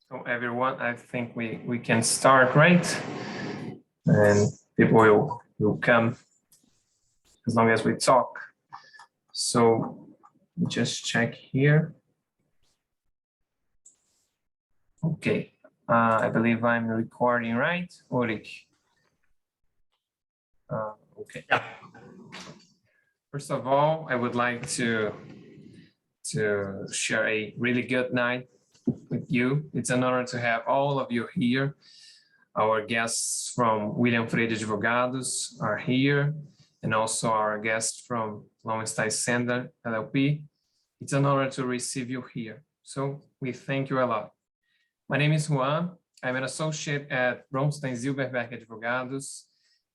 So everyone, I think we can start, right? And people will come as long as we talk. So just check here. Okay, I believe I'm recording, right, Urick? Okay. Yeah. First of all, I would like to share a really good night with you. It's an honor to have all of you here. Our guests from William Freire Advogados are here, and also our guest from Lowenstein Sandler LLP. It's an honor to receive you here. So we thank you a lot. My name is Juan. I'm an associate at Lowenstein Sandler Advogados,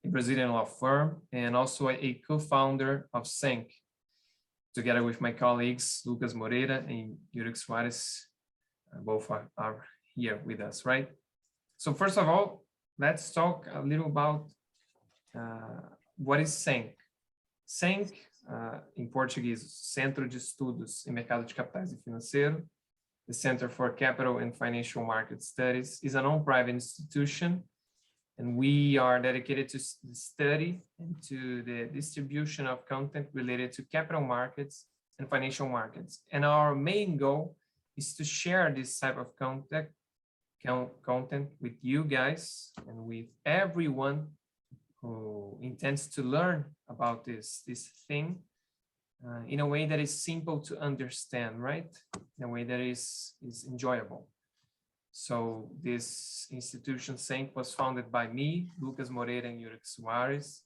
a Brazilian law firm, and also a co-founder of CEMC, together with my colleagues, Lucas Moreira and Urick Suarez. Both are here with us, right? So first of all, let's talk a little about what is CEMC. CEMC, em português, Centro de Estudos em Mercado de Capitais e Financeiro, the Center for Capital and Financial Market Studies, is a non-private institution, and we are dedicated to the study and to the distribution of content related to capital markets and financial markets. And our main goal is to share this type of content with you guys and with everyone who intends to learn about this thing in a way that is simple to understand, right? In a way that is enjoyable. So this institution, CEMC, was founded by me, Lucas Moreira, and Urick Suarez,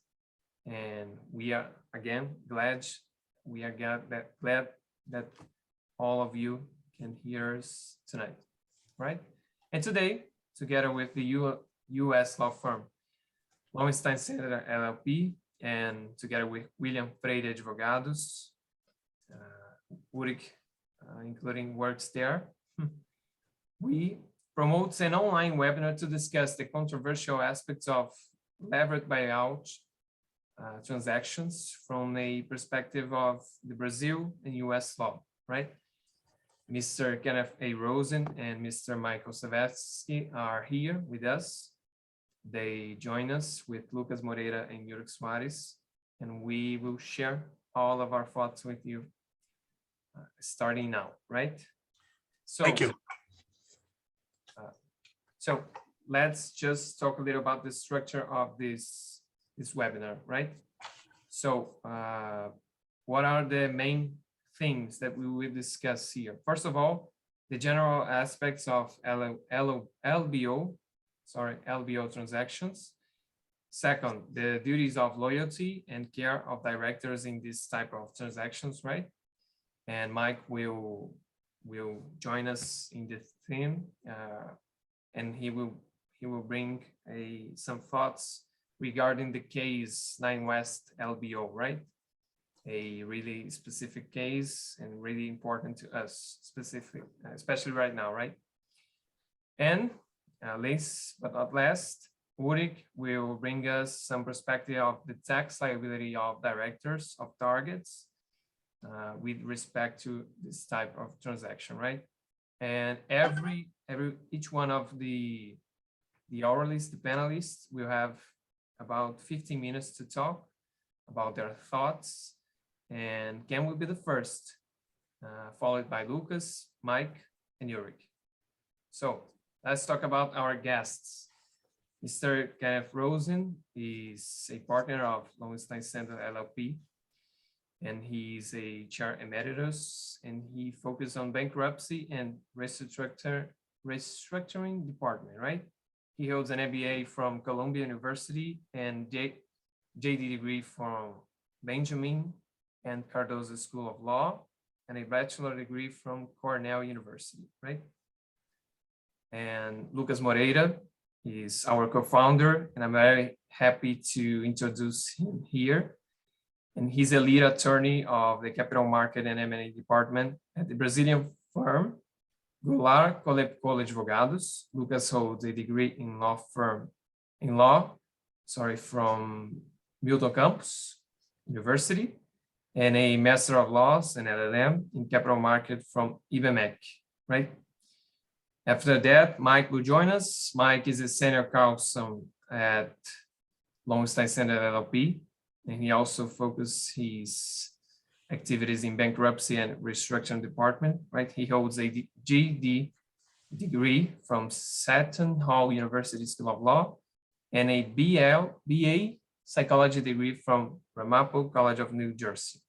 and we are again glad that all of you can hear us tonight, right? And today, together with the U.S. law firm Lowenstein Sandler LLP, and together with William Freire Advogados, Urick, including works there, we promotes an online webinar to discuss the controversial aspects of leveraged buyout transactions from a perspective of the Brazil and US law, right? Mr. Kenneth A. Rosen and Mr. Michael Savetsky are here with us. They join us with Lucas Moreira and Urick Suarez, and we will share all of our thoughts with you starting now, right? So, thank you. So let's just talk a little about the structure of this webinar, right? So what are the main things that we will discuss here? First of all, the general aspects of LBO transactions. Second, the duties of loyalty and care of directors in this type of transactions, right? And Mike will join us in the theme. And he will bring some thoughts regarding the case 9 West LBO, right? A really specific case and really important to us, especially right now, right? And last but not least, Urick will bring us some perspective of the tax liability of directors of targets with respect to this type of transaction, right? And each one of the oralists, the panelists, will have about 15 minutes to talk about their thoughts. And Ken will be the first, followed by Lucas, Mike, and Urick. So let's talk about our guests. Mr. Kenneth Rosen is a partner of Lowenstein Sandler LLP, and he's a chair emeritus, and he focuses on bankruptcy and restructuring department, right? He holds an MBA from Columbia University and JD degree from Benjamin and Cardozo School of Law, and a bachelor degree from Cornell University, right? And Lucas Moreira is our co-founder, and I'm very happy to introduce him here. And he's a lead attorney of the Capital Market and M&A Department at the Brazilian firm Goulart, Colepicolo Advogados. Lucas holds a degree in law from Milton Campus University, and a Master of Laws and LLM in Capital Market from IBMEC, right? After that, Mike will join us. Mike is a senior counsel at Lowenstein Sandler LLP, and he also focuses his activities in bankruptcy and restructuring department, right? He holds a GD degree from Seton Hall University School of Law and a BA psychology degree from Ramapo College of New Jersey.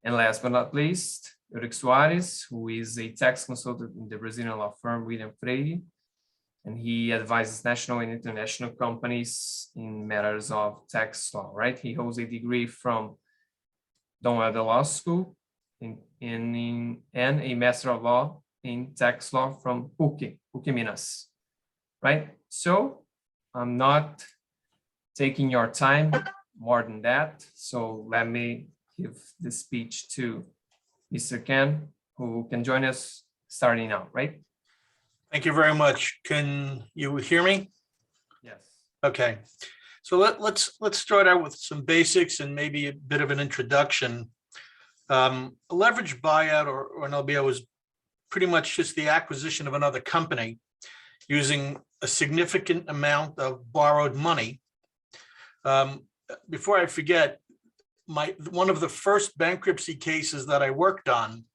And last but not least, Urick Suarez, who is a tax consultant in the Brazilian law firm William Freire, and he advises national and international companies in matters of tax law, right? He holds a degree from Dom Helder Law School and a Master of Law in Tax Law from PUC Minas, right? So I'm not taking your time more than that. So let me give the speech to Mr. Ken, who can join us starting now, right? Thank you very much. Can you hear me? Yes. Okay. So let's start out with some basics and maybe a bit of an introduction. A leveraged buyout or an LBO is pretty much just the acquisition of another company using a significant amount of borrowed money. Before I forget, one of the first bankruptcy cases that I worked on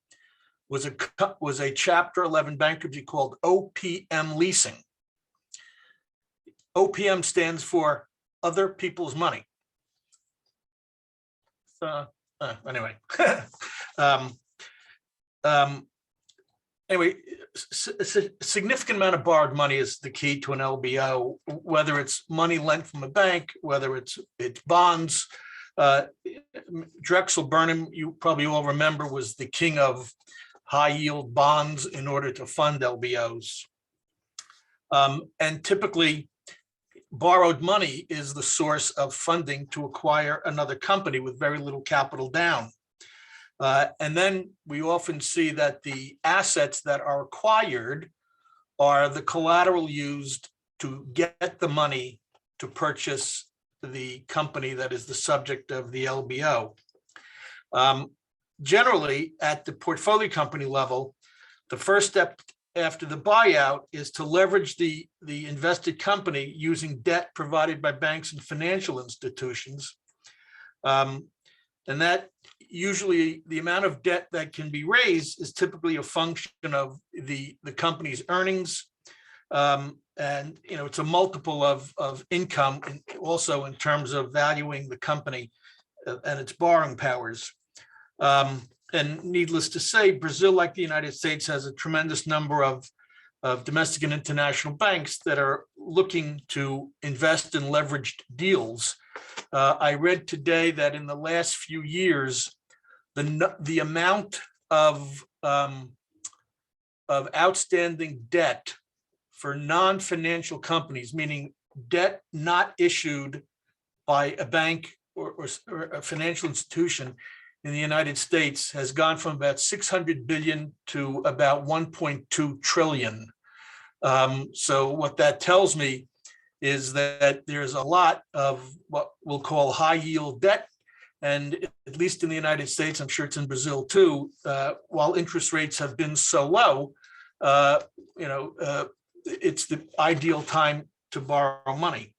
was a Chapter 11 bankruptcy called OPM leasing. OPM stands for other people's money. Anyway, anyway, a significant amount of borrowed money is the key to an LBO, whether it's money lent from a bank, whether it's bonds. Drexel Burnham, you probably all remember, was the king of high yield bonds in order to fund LBOs. And typically, borrowed money is the source of funding to acquire another company with very little capital down. And then we often see that the assets that are acquired are the collateral used to get the money to purchase the company that is the subject of the LBO. Generally, at the portfolio company level, the first step after the buyout is to leverage the invested company using debt provided by banks and financial institutions. And that usually the amount of debt that can be raised is typically a function of the company's earnings. And it's a multiple of income, and also in terms of valuing the company and its borrowing powers. And needless to say, Brazil, like the United States, has a tremendous number of domestic and international banks that are looking to invest in leveraged deals. I read today that in the last few years, the amount of outstanding debt for non-financial companies, meaning debt not issued by a bank or a financial institution in the United States, has gone from about 600 billion to about 1.2 trillion. So what that tells me is that there's a lot of what we'll call high yield debt. And at least in the United States, I'm sure it's in Brazil too, while interest rates have been so low, it's the ideal time to borrow money.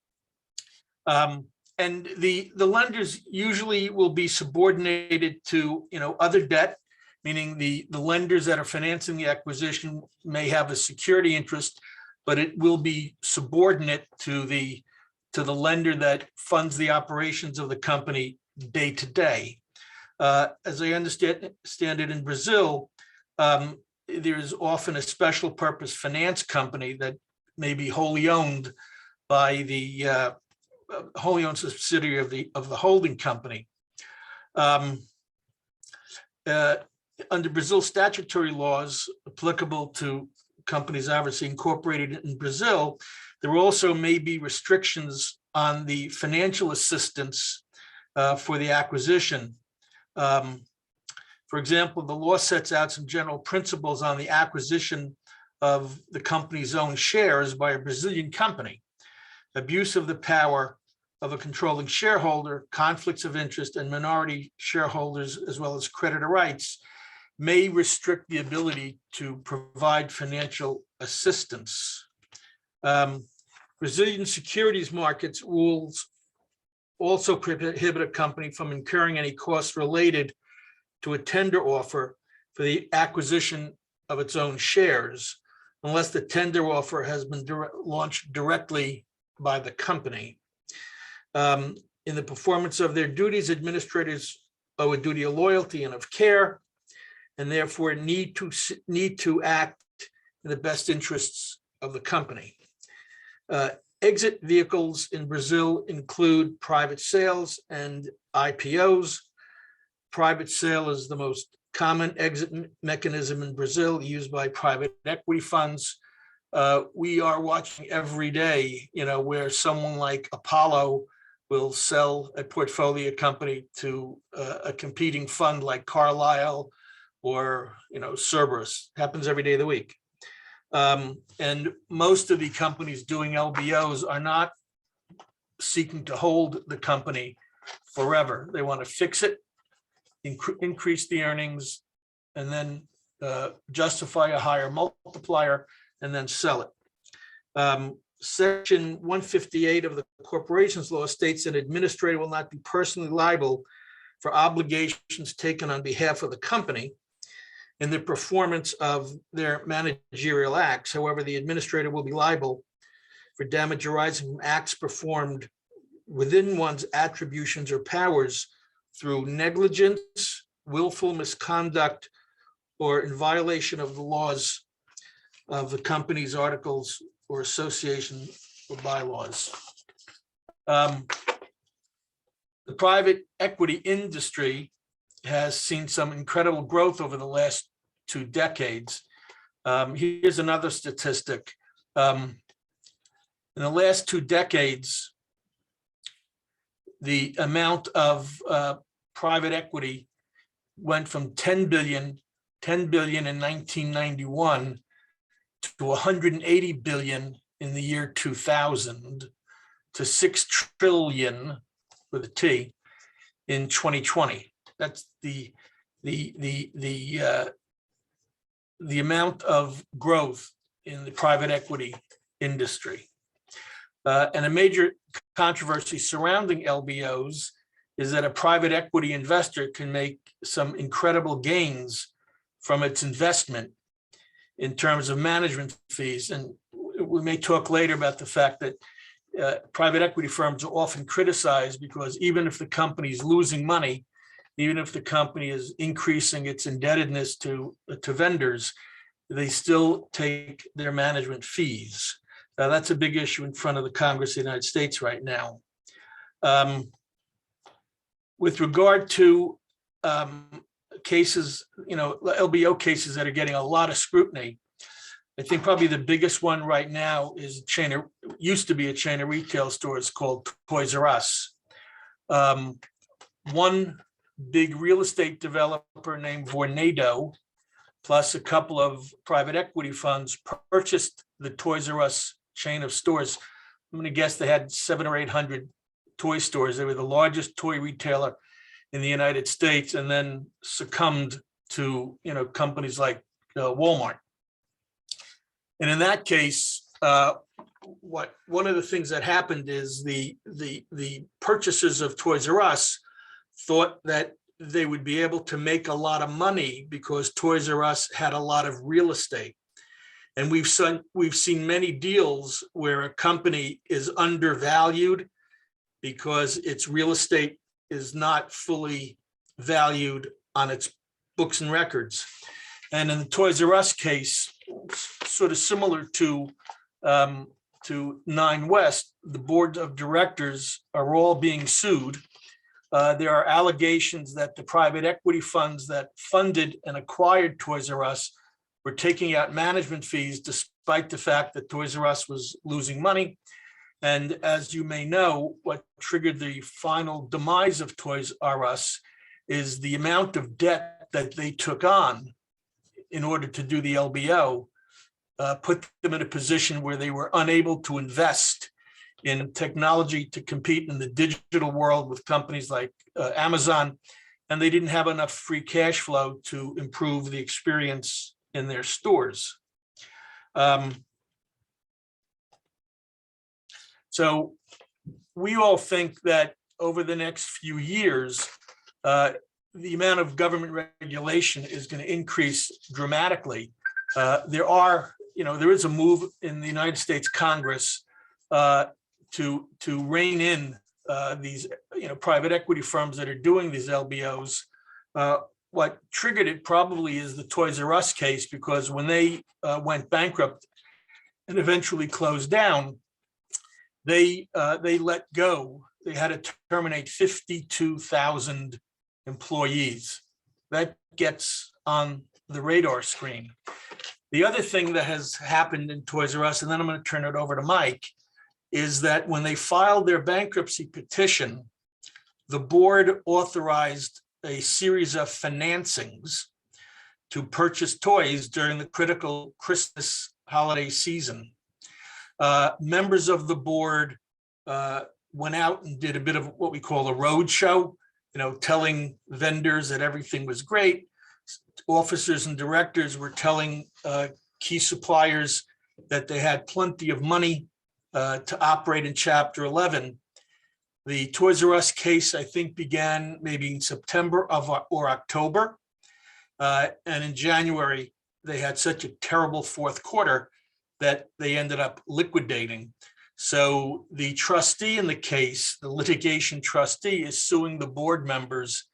And the lenders usually will be subordinated to other debt, meaning the lenders that are financing the acquisition may have a security interest, but it will be subordinate to the lender that funds the operations of the company day to day. As I understand it in Brazil, there's often a special purpose finance company that may be wholly owned by the wholly owned subsidiary of the holding company. Under Brazil statutory laws applicable to companies obviously incorporated in Brazil, there also may be restrictions on the financial assistance for the acquisition. For example, the law sets out some general principles on the acquisition of the company's own shares by a Brazilian company. Abuse of the power of a controlling shareholder, conflicts of interest, and minority shareholders, as well as creditor rights, may restrict the ability to provide financial assistance. Brazilian securities markets rules also prohibit a company from incurring any costs related to a tender offer for the acquisition of its own shares, unless the tender offer has been launched directly by the company. In the performance of their duties, administrators owe a duty of loyalty and of care, and therefore need to act in the best interests of the company. Exit vehicles in Brazil include private sales and IPOs. Private sale is the most common exit mechanism in Brazil, used by private equity funds. We are watching every day, where someone like Apollo will sell a portfolio company to a competing fund like Carlyle or Cerberus. Happens every day of the week. And most of the companies doing LBOs are not seeking to hold the company forever. They want to fix it, increase the earnings, and then justify a higher multiplier, and then sell it. Section 158 of the Corporations Law states an administrator will not be personally liable for obligations taken on behalf of the company in the performance of their managerial acts. However, the administrator will be liable for damage arising from acts performed within one's attributions or powers through negligence, willful misconduct, or in violation of the laws of the company's articles or association or bylaws. The private equity industry has seen some incredible growth over the last 2 decades. Here's another statistic. In the last 2 decades, the amount of private equity went from 10 billion in 1991 to 180 billion in the year 2000 to 6 trillion with a T in 2020. That's the amount of growth in the private equity industry. And a major controversy surrounding LBOs is that a private equity investor can make some incredible gains from its investment in terms of management fees. And we may talk later about the fact that private equity firms are often criticized because even if the company is losing money, even if the company is increasing its indebtedness to vendors, they still take their management fees. Now, that's a big issue in front of the Congress of the United States right now. With regard to cases, LBO cases that are getting a lot of scrutiny, I think probably the biggest one right now is used to be a chain of retail stores called Toys R Us. One big real estate developer named Vornado, plus a couple of private equity funds, purchased the Toys R Us chain of stores. I'm going to guess they had 700 or 800 toy stores. They were the largest toy retailer in the United States, and then succumbed to companies like Walmart. And in that case, one of the things that happened is the purchasers of Toys R Us thought that they would be able to make a lot of money because Toys R Us had a lot of real estate. And we've seen many deals where a company is undervalued because its real estate is not fully valued on its books and records. And in the Toys R Us case, sort of similar to 9 West, the board of directors are all being sued. There are allegations that the private equity funds that funded and acquired Toys R Us were taking out management fees despite the fact that Toys R Us was losing money. And as you may know, what triggered the final demise of Toys R Us is the amount of debt that they took on in order to do the LBO, put them in a position where they were unable to invest in technology to compete in the digital world with companies like Amazon and they didn't have enough free cash flow to improve the experience in their stores. So we all think that over the next few years, the amount of government regulation is going to increase dramatically. There is a move in the United States Congress to rein in these private equity firms that are doing these LBOs. What triggered it probably is the Toys R Us case, because when they went bankrupt and eventually closed down, they let go. They had to terminate 52,000 employees. That gets on the radar screen. The other thing that has happened in Toys R Us, and then I'm going to turn it over to Mike, is that when they filed their bankruptcy petition, the board authorized a series of financings to purchase toys during the critical Christmas holiday season. Members of the board went out and did a bit of what we call a road show, telling vendors that everything was great. Officers and directors were telling key suppliers that they had plenty of money to operate in Chapter 11. The Toys R Us case, I think, began maybe in September or October. And in January, they had such a terrible fourth quarter that they ended up liquidating. So the trustee in the case, the litigation trustee, is suing the board members,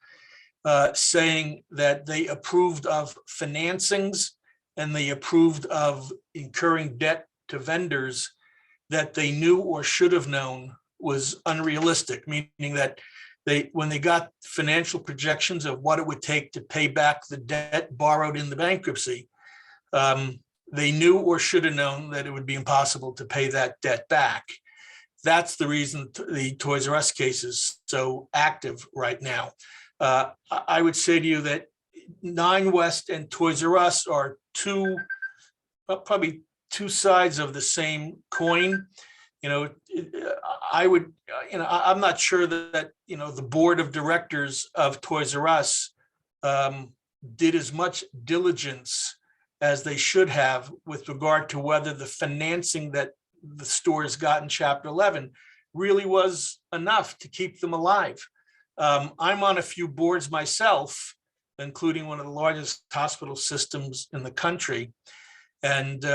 saying that they approved of financings and they approved of incurring debt to vendors that they knew or should have known was unrealistic, meaning that when they got financial projections of what it would take to pay back the debt borrowed in the bankruptcy, they knew or should have known that it would be impossible to pay that debt back. That's the reason the Toys R Us case is so active right now. I would say to you that Nine West and Toys R Us are probably two sides of the same coin. I'm not sure that the board of directors of Toys R Us did as much diligence as they should have with regard to whether the financing that the stores got in Chapter 11 really was enough to keep them alive. I'm on a few boards myself, including one of the largest hospital systems in the country. And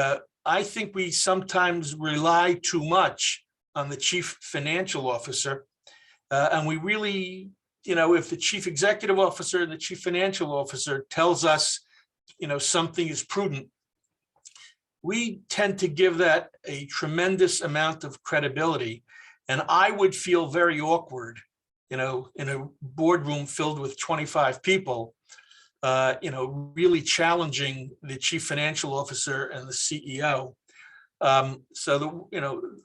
I think we sometimes rely too much on the chief financial officer. And we really, if the chief executive officer and the chief financial officer tells us, something is prudent, we tend to give that a tremendous amount of credibility. And I would feel very awkward, in a boardroom filled with 25 people, really challenging the chief financial officer and the CEO.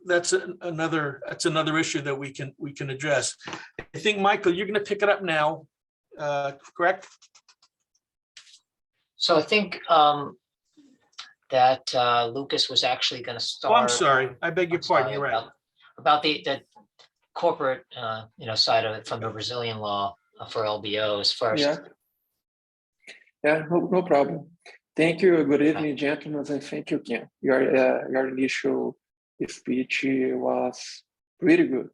That's another issue that we can address. I think, Michael, you're going to pick it up now, correct? So I think that Lucas was actually going to start. Oh, I'm sorry. I beg your pardon. You're right. About the corporate, side of it from the Brazilian law for LBOs first. Yeah, no problem. Thank you. Good evening, gentlemen, and thank you, Ken. Your initial speech was pretty good.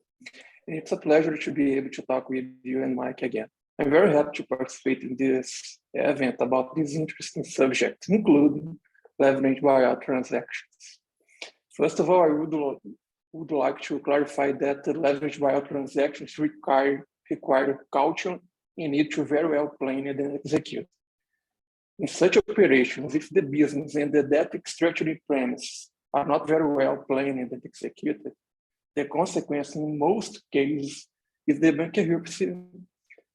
And it's a pleasure to be able to talk with you and Mike again. I'm very happy to participate in this event about this interesting subject, including leveraged buyout transactions. First of all, I would like to clarify that the leveraged buyout transactions require caution and need to very well plan and execute. In such operations, if the business and the debt structuring premise are not very well planned and executed, the consequence in most cases is the bankruptcy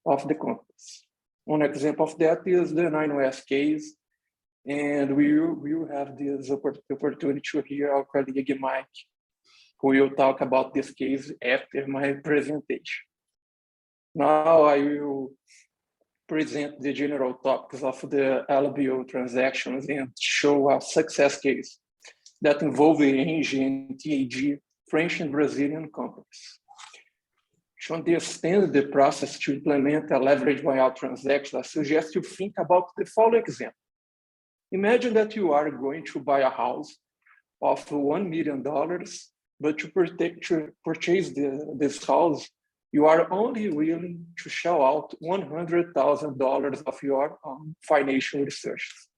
of the companies. One example of that is the 9West case, and we will have this opportunity to hear our colleague Mike, who will talk about this case after my presentation. Now I will present the general topics of the LBO transactions and show a success case that involve Engie and TAG, French and Brazilian companies. To understand the process to implement a leverage buyout transaction, I suggest you think about the following example. Imagine that you are going to buy a house of $1 million, but to purchase this house, you are only willing to shell out $100,000 of your financial resources.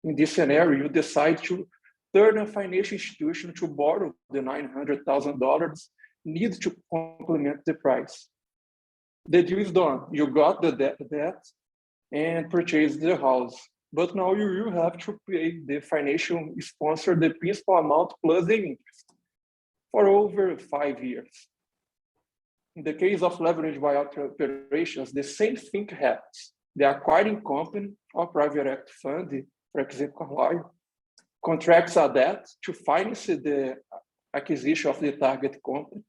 In this scenario, you decide to turn a financial institution to borrow the $900,000 needed to complement the price. The deal is done. You got the debt and purchased the house. But now you will have to pay the financial sponsor the principal amount plus the interest for over 5 years. In the case of leverage buyout operations, the same thing happens. The acquiring company or private equity fund, for example, Carlyle, contracts a debt to finance the acquisition of the target company.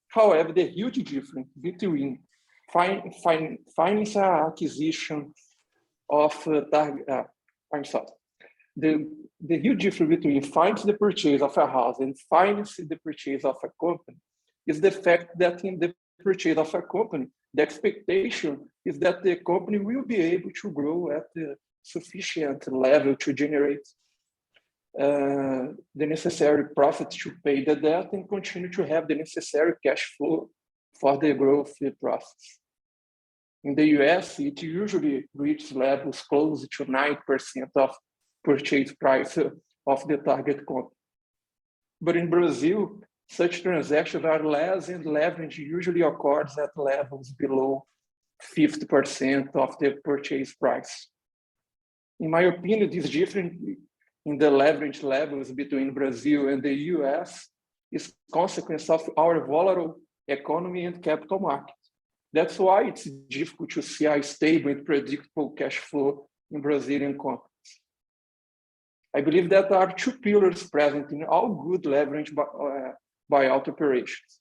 However, the huge difference between finance acquisition of the huge difference between finance the purchase of a house and finance the purchase of a company is the fact that in the purchase of a company, the expectation is that the company will be able to grow at a sufficient level to generate the necessary profit to pay the debt and continue to have the necessary cash flow for the growth process. In the US, it usually reaches levels close to 9% of purchase price of the target company. But in Brazil, such transactions are less and leverage usually occurs at levels below 50% of the purchase price. In my opinion, this difference in the leverage levels between Brazil and the US is consequence of our volatile economy and capital market. That's why it's difficult to see a stable and predictable cash flow in Brazilian companies. I believe that there are two pillars present in all good leverage buyout operations.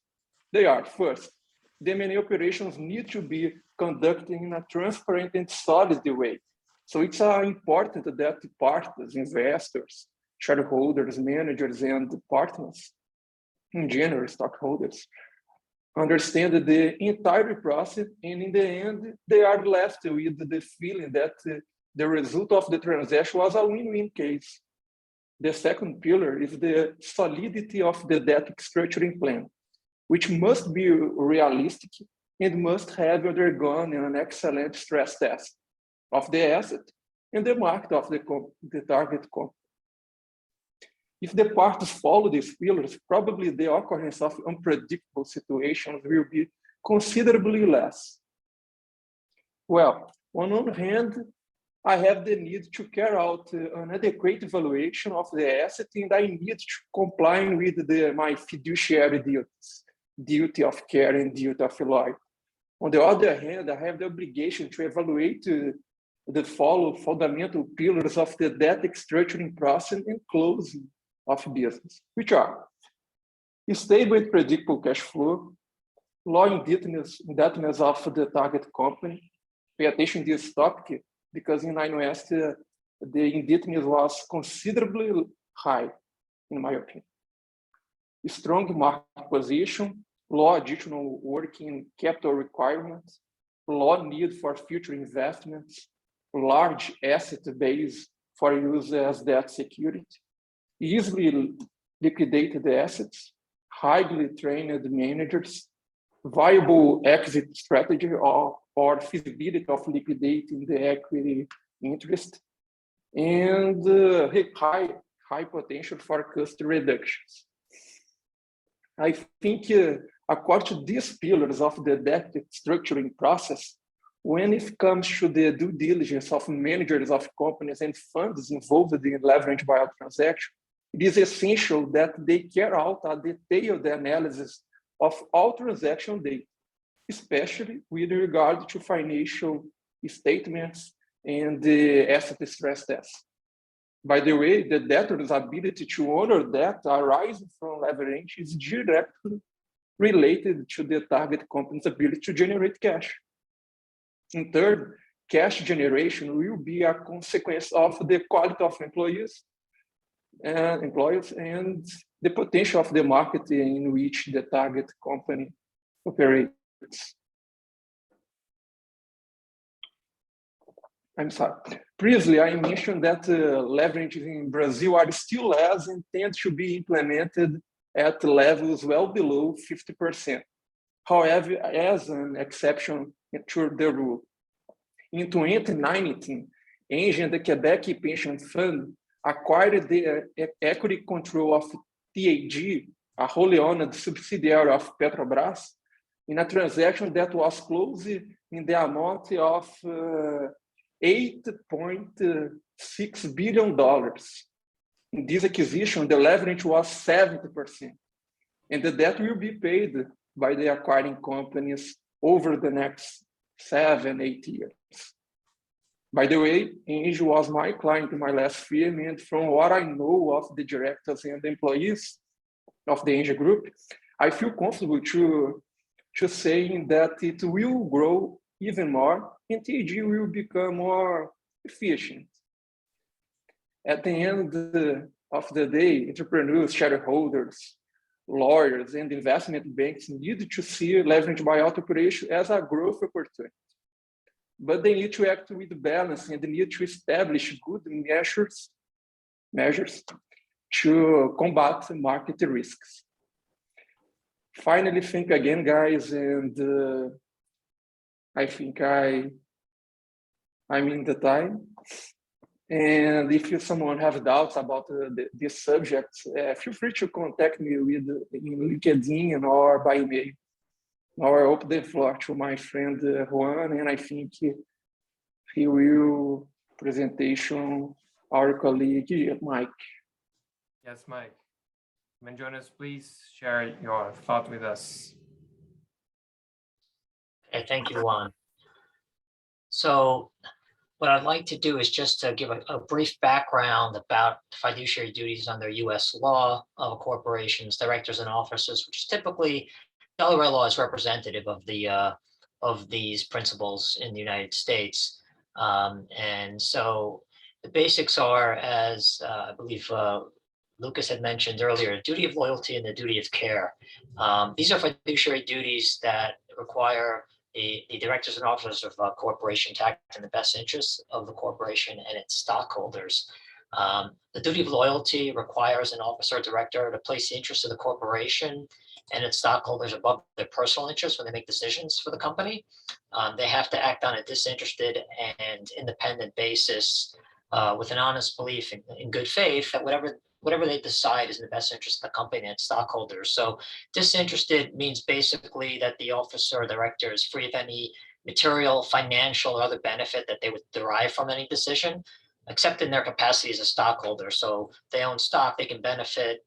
They are, first, the M&A operations need to be conducted in a transparent and solid way. So it's important that partners, investors, shareholders, managers, and partners, in general, stockholders, understand the entire process, and in the end, they are left with the feeling that the result of the transaction was a win-win case. The second pillar is the solidity of the debt structuring plan, which must be realistic and must have undergone an excellent stress test of the asset and the market of the target company. If the parties follow these pillars, probably the occurrence of unpredictable situations will be considerably less. Well, on one hand, I have the need to carry out an adequate evaluation of the asset, and I need to comply with my fiduciary duties, duty of care and duty of loyalty. On the other hand, I have the obligation to evaluate the fundamental pillars of the debt structuring process and closing of business, which are stable and predictable cash flow, low indebtedness of the target company. Pay attention to this topic because in INOS, the indebtedness was considerably high, in my opinion. Strong market position, low additional working capital requirements, low need for future investments, large asset base for use as debt security, easily liquidated assets, highly trained managers, viable exit strategy or feasibility of liquidating the equity interest, and high potential for cost reductions. I think according to these pillars of the debt structuring process, when it comes to the due diligence of managers of companies and funds involved in leverage buyout transaction, it is essential that they carry out a detailed analysis of all transaction data, especially with regard to financial statements and the asset stress test. By the way, the debtor's ability to honor debt arising from leverage is directly related to the target company's ability to generate cash. And third, cash generation will be a consequence of the quality of employees and the potential of the market in which the target company operates. I'm sorry. Previously, I mentioned that leverages in Brazil are still less and tend to be implemented at levels well below 50%. However, as an exception to the rule. In 2019, Engie and the Quebec Pension Fund acquired the equity control of TAG, a wholly owned subsidiary of Petrobras, in a transaction that was closed in the amount of $8.6 billion. In this acquisition, the leverage was 70%, and the debt will be paid by the acquiring companies over the next 7-8 years. By the way, Engie was my client in my last firm, and from what I know of the directors and the employees of the Engie Group, I feel comfortable to saying that it will grow even more and TAG will become more efficient. At the end of the day, entrepreneurs, shareholders, lawyers, and investment banks need to see leverage buyout operation as a growth opportunity. But they need to act with balance and they need to establish good measures to combat market risks. Finally, thank you again, guys, and I think I'm in the time. And if someone has doubts about this subject, feel free to contact me in LinkedIn or by email. Now I open the floor to my friend Juan, and I think he will presentation our colleague Mike. Yes, Mike. Jonas, please share your thought with us. Okay, thank you, Juan. So what I'd like to do is just to give a brief background about fiduciary duties under U.S. law of corporations, directors, and officers, which is typically Delaware law is representative of these principles in the United States. And so the basics are, as I believe Lucas had mentioned earlier, duty of loyalty and the duty of care. These are fiduciary duties that require the directors and officers of a corporation to act in the best interests of the corporation and its stockholders. The duty of loyalty requires an officer or director to place the interests of the corporation and its stockholders above their personal interests when they make decisions for the company. They have to act on a disinterested and independent basis with an honest belief in good faith that whatever they decide is in the best interest of the company and its stockholders. So disinterested means basically that the officer or director is free of any material, financial, or other benefit that they would derive from any decision, except in their capacity as a stockholder. So if they own stock, they can benefit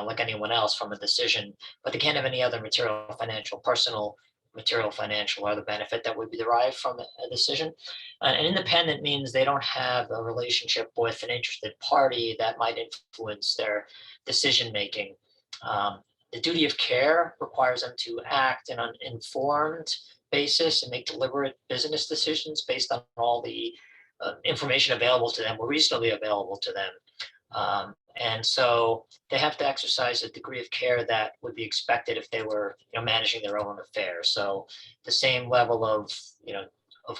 like anyone else from a decision, but they can't have any other material, financial, personal, material, financial, or other benefit that would be derived from a decision. And independent means they don't have a relationship with an interested party that might influence their decision-making. The duty of care requires them to act in an informed basis and make deliberate business decisions based on all the information available to them or reasonably available to them. And so they have to exercise a degree of care that would be expected if they were managing their own affairs. So the same level of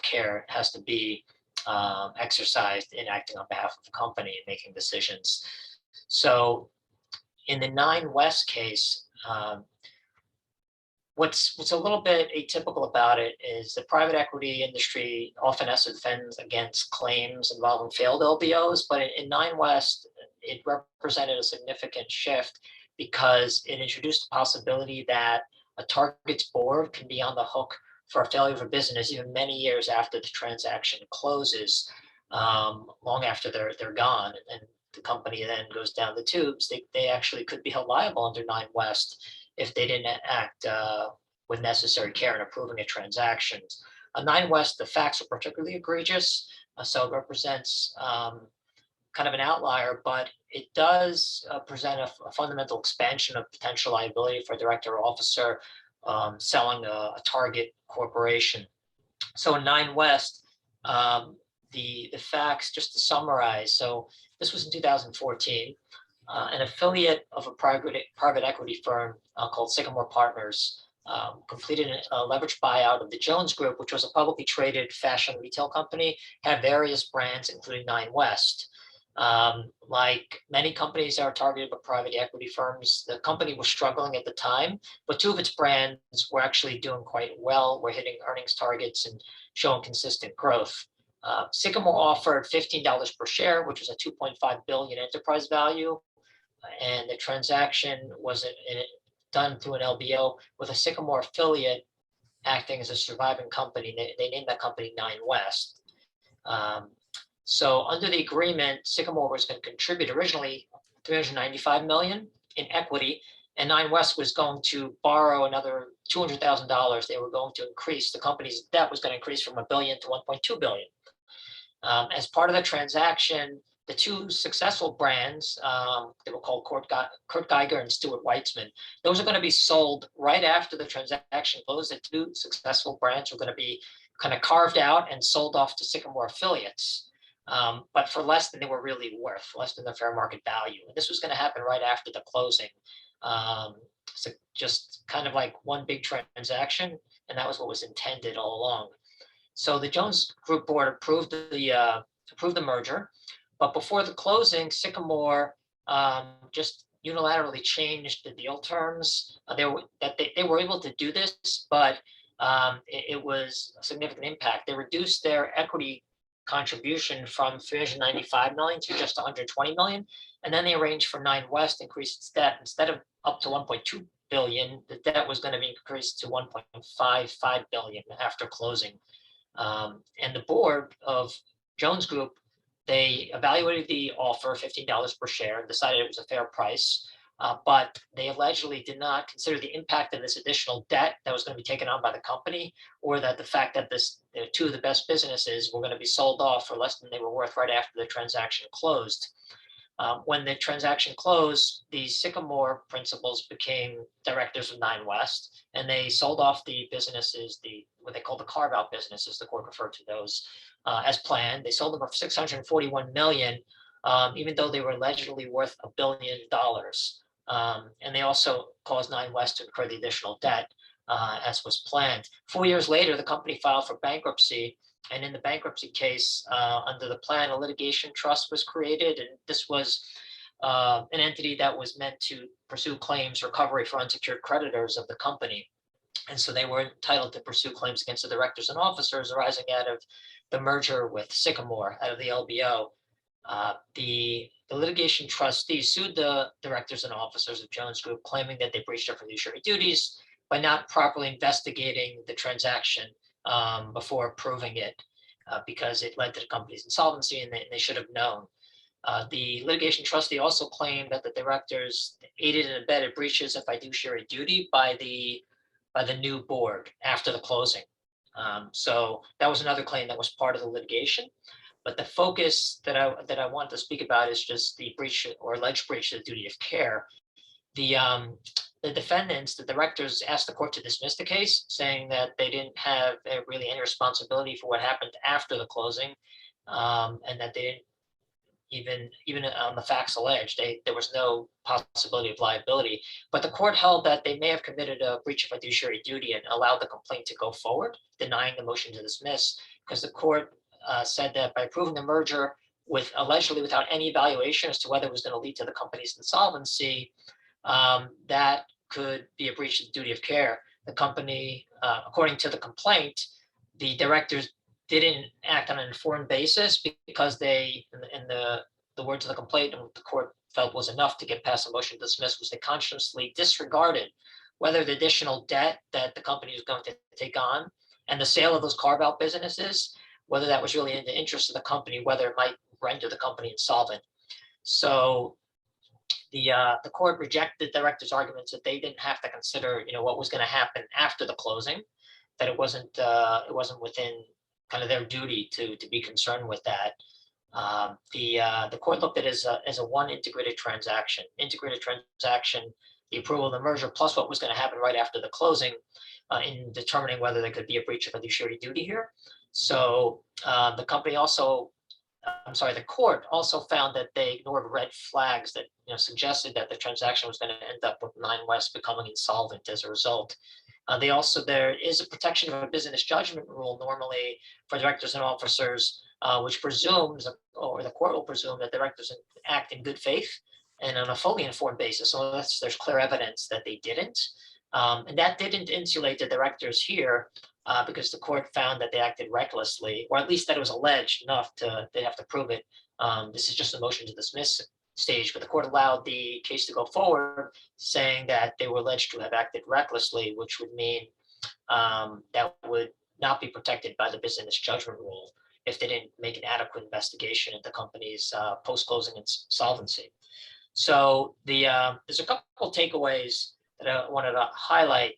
care has to be exercised in acting on behalf of the company and making decisions. So in the 9 West case, what's a little bit atypical about it is the private equity industry often has to defend against claims involving failed LBOs, but in 9 West, it represented a significant shift because it introduced the possibility that a target's board can be on the hook for a failure of a business even many years after the transaction closes, long after they're gone, and the company then goes down the tubes. They actually could be held liable under 9 West if they didn't act with necessary care in approving a transaction. 9 West, the facts are particularly egregious, so it represents kind of an outlier, but it does present a fundamental expansion of potential liability for a director or officer selling a target corporation. So in 9 West, the facts, just to summarize, so this was in 2014, an affiliate of a private equity firm called Sycamore Partners completed a leveraged buyout of the Jones Group, which was a publicly traded fashion retail company, had various brands, including Nine West. Like many companies that are targeted by private equity firms, the company was struggling at the time, but two of its brands were actually doing quite well, were hitting earnings targets and showing consistent growth. Sycamore offered $15 per share, which was a $2.5 billion enterprise value. And the transaction was done through an LBO with a Sycamore affiliate acting as a surviving company. They named that company Nine West. So under the agreement, Sycamore was going to contribute originally $395 million in equity, and Nine West was going to borrow another $200,000. They were going to increase, the company's debt was going to increase from $1 billion to $1.2 billion. As part of the transaction, the two successful brands, they were called Kurt Geiger and Stuart Weitzman, those are going to be sold right after the transaction closed. The two successful brands are going to be kind of carved out and sold off to Sycamore affiliates, but for less than they were really worth, less than the fair market value. And this was going to happen right after the closing. So just kind of like one big transaction, and that was what was intended all along. So the Jones Group board approved the merger, but before the closing, Sycamore just unilaterally changed the deal terms. They were able to do this, but it was a significant impact. They reduced their equity contribution from $395 million to just $120 million, and then they arranged for Nine West to increase its debt. Instead of up to $1.2 billion, the debt was going to be increased to $1.55 billion after closing. And the board of Jones Group, they evaluated the offer, $15 per share, and decided it was a fair price. But they allegedly did not consider the impact of this additional debt that was going to be taken on by the company, or that the fact that two of the best businesses were going to be sold off for less than they were worth right after the transaction closed. When the transaction closed, the Sycamore principals became directors of Nine West, and they sold off the businesses, what they call the carve-out businesses, the court referred to those as planned. They sold them for $641 million, even though they were allegedly worth $1 billion. And they also caused Nine West to incur the additional debt, as was planned. 4 years later, the company filed for bankruptcy. And in the bankruptcy case, under the plan, a litigation trust was created. And this was an entity that was meant to pursue claims recovery for unsecured creditors of the company. And so they were entitled to pursue claims against the directors and officers arising out of the merger with Sycamore, out of the LBO. The litigation trustee sued the directors and officers of Jones Group, claiming that they breached their fiduciary duties by not properly investigating the transaction before approving it, because it led to the company's insolvency, and they should have known. The litigation trustee also claimed that the directors aided and abetted breaches of fiduciary duty by the new board after the closing. So that was another claim that was part of the litigation. But the focus that I want to speak about is just the breach or alleged breach of the duty of care. The defendants, the directors, asked the court to dismiss the case, saying that they didn't have really any responsibility for what happened after the closing, and that they didn't even on the facts alleged, there was no possibility of liability. But the court held that they may have committed a breach of fiduciary duty and allowed the complaint to go forward, denying the motion to dismiss, because the court said that by approving the merger allegedly without any evaluation as to whether it was going to lead to the company's insolvency, that could be a breach of the duty of care. The company, according to the complaint, the directors didn't act on an informed basis because they, in the words of the complaint, and what the court felt was enough to get past the motion to dismiss, was they consciously disregarded whether the additional debt that the company was going to take on and the sale of those carve-out businesses, whether that was really in the interest of the company, whether it might render the company insolvent. So the court rejected the directors' arguments that they didn't have to consider, what was going to happen after the closing, that it wasn't within kind of their duty to be concerned with that. The court looked at it as a one integrated transaction, the approval of the merger, plus what was going to happen right after the closing, in determining whether there could be a breach of fiduciary duty here. So the court also found that they ignored red flags that suggested that the transaction was going to end up with Nine West becoming insolvent as a result. There is a protection of a business judgment rule normally for directors and officers, which presumes, or the court will presume, that directors act in good faith and on a fully informed basis. So there's clear evidence that they didn't. And that didn't insulate the directors here because the court found that they acted recklessly, or at least that it was alleged enough to, they have to prove it. This is just a motion to dismiss stage, but the court allowed the case to go forward, saying that they were alleged to have acted recklessly, which would mean that would not be protected by the business judgment rule if they didn't make an adequate investigation into the company's post-closing insolvency. So there's a couple takeaways that I wanted to highlight.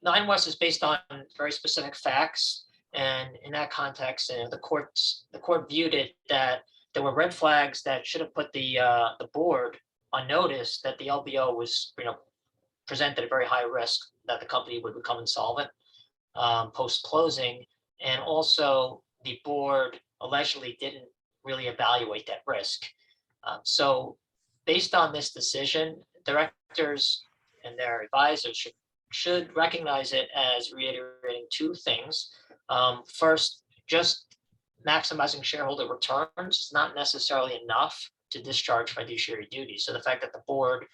9 West is based on very specific facts, and in that context, the court viewed it that there were red flags that should have put the board on notice that the LBO was, presented a very high risk that the company would become insolvent post-closing, and also the board allegedly didn't really evaluate that risk. So based on this decision, directors and their advisors should recognize it as reiterating two things. First, just maximizing shareholder returns is not necessarily enough to discharge fiduciary duties. So the fact that the board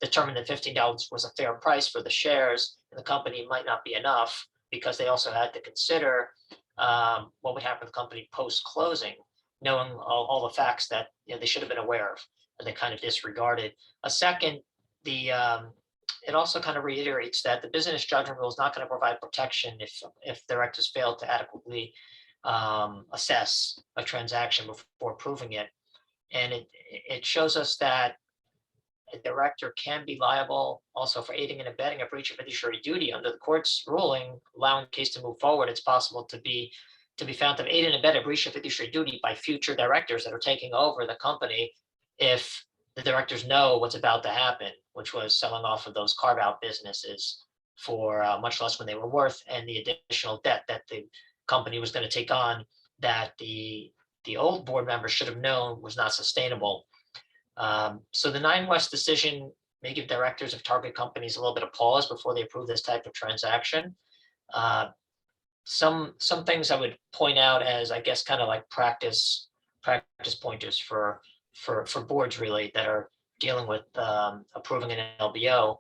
determined that $15 was a fair price for the shares in the company might not be enough, because they also had to consider what would happen to the company post-closing, knowing all the facts that they should have been aware of, and they kind of disregarded. A second, it also kind of reiterates that the business judgment rule is not going to provide protection if directors fail to adequately assess a transaction before approving it. And it shows us that a director can be liable also for aiding and abetting a breach of fiduciary duty. Under the court's ruling allowing the case to move forward, it's possible to be found to aid and abet a breach of fiduciary duty by future directors that are taking over the company if the directors know what's about to happen, which was selling off of those carve-out businesses for much less than they were worth, and the additional debt that the company was going to take on that the old board members should have known was not sustainable. So the 9 West decision may give directors of target companies a little bit of pause before they approve this type of transaction. Some things I would point out as, I guess, kind of like practice pointers for boards really that are dealing with approving an LBO.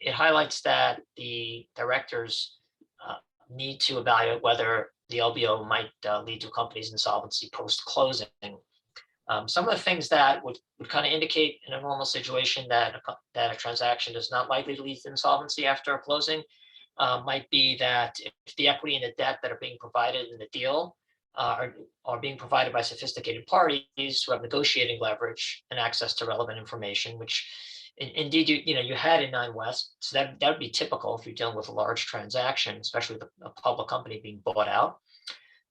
It highlights that the directors need to evaluate whether the LBO might lead to a company's insolvency post-closing. Some of the things that would kind of indicate in a normal situation that a transaction is not likely to lead to insolvency after a closing might be that if the equity and the debt that are being provided in the deal are being provided by sophisticated parties who have negotiating leverage and access to relevant information, which indeed you had in 9 West. So that would be typical if you're dealing with a large transaction, especially with a public company being bought out.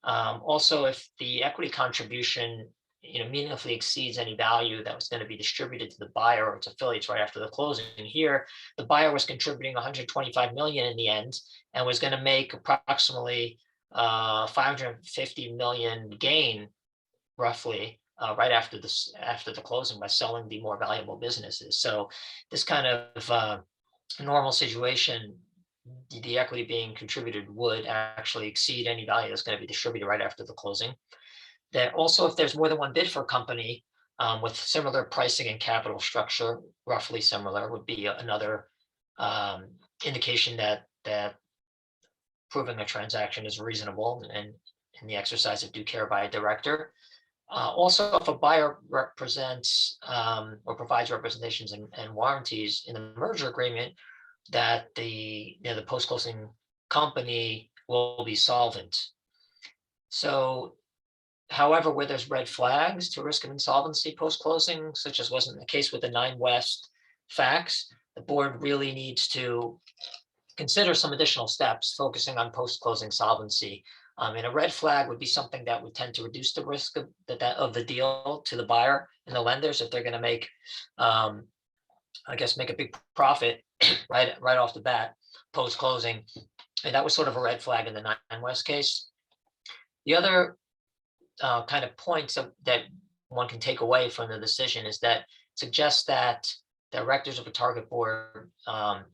Also, if the equity contribution meaningfully exceeds any value that was going to be distributed to the buyer or its affiliates right after the closing. And here, the buyer was contributing $125 million in the end and was going to make approximately $550 million gain, roughly, right after the closing by selling the more valuable businesses. So this kind of normal situation, the equity being contributed would actually exceed any value that's going to be distributed right after the closing. That also, if there's more than one bid for a company with similar pricing and capital structure, roughly similar, would be another indication that proving a transaction is reasonable and in the exercise of due care by a director. Also, if a buyer represents or provides representations and warranties in the merger agreement that the post-closing company will be solvent. So, however, where there's red flags to risk of insolvency post-closing, such as wasn't the case with the 9 West facts, the board really needs to consider some additional steps focusing on post-closing solvency. And a red flag would be something that would tend to reduce the risk of the deal to the buyer and the lenders if they're going to make a big profit right off the bat post-closing. And that was sort of a red flag in the 9 West case. The other kind of points that one can take away from the decision is that suggests that directors of a target board,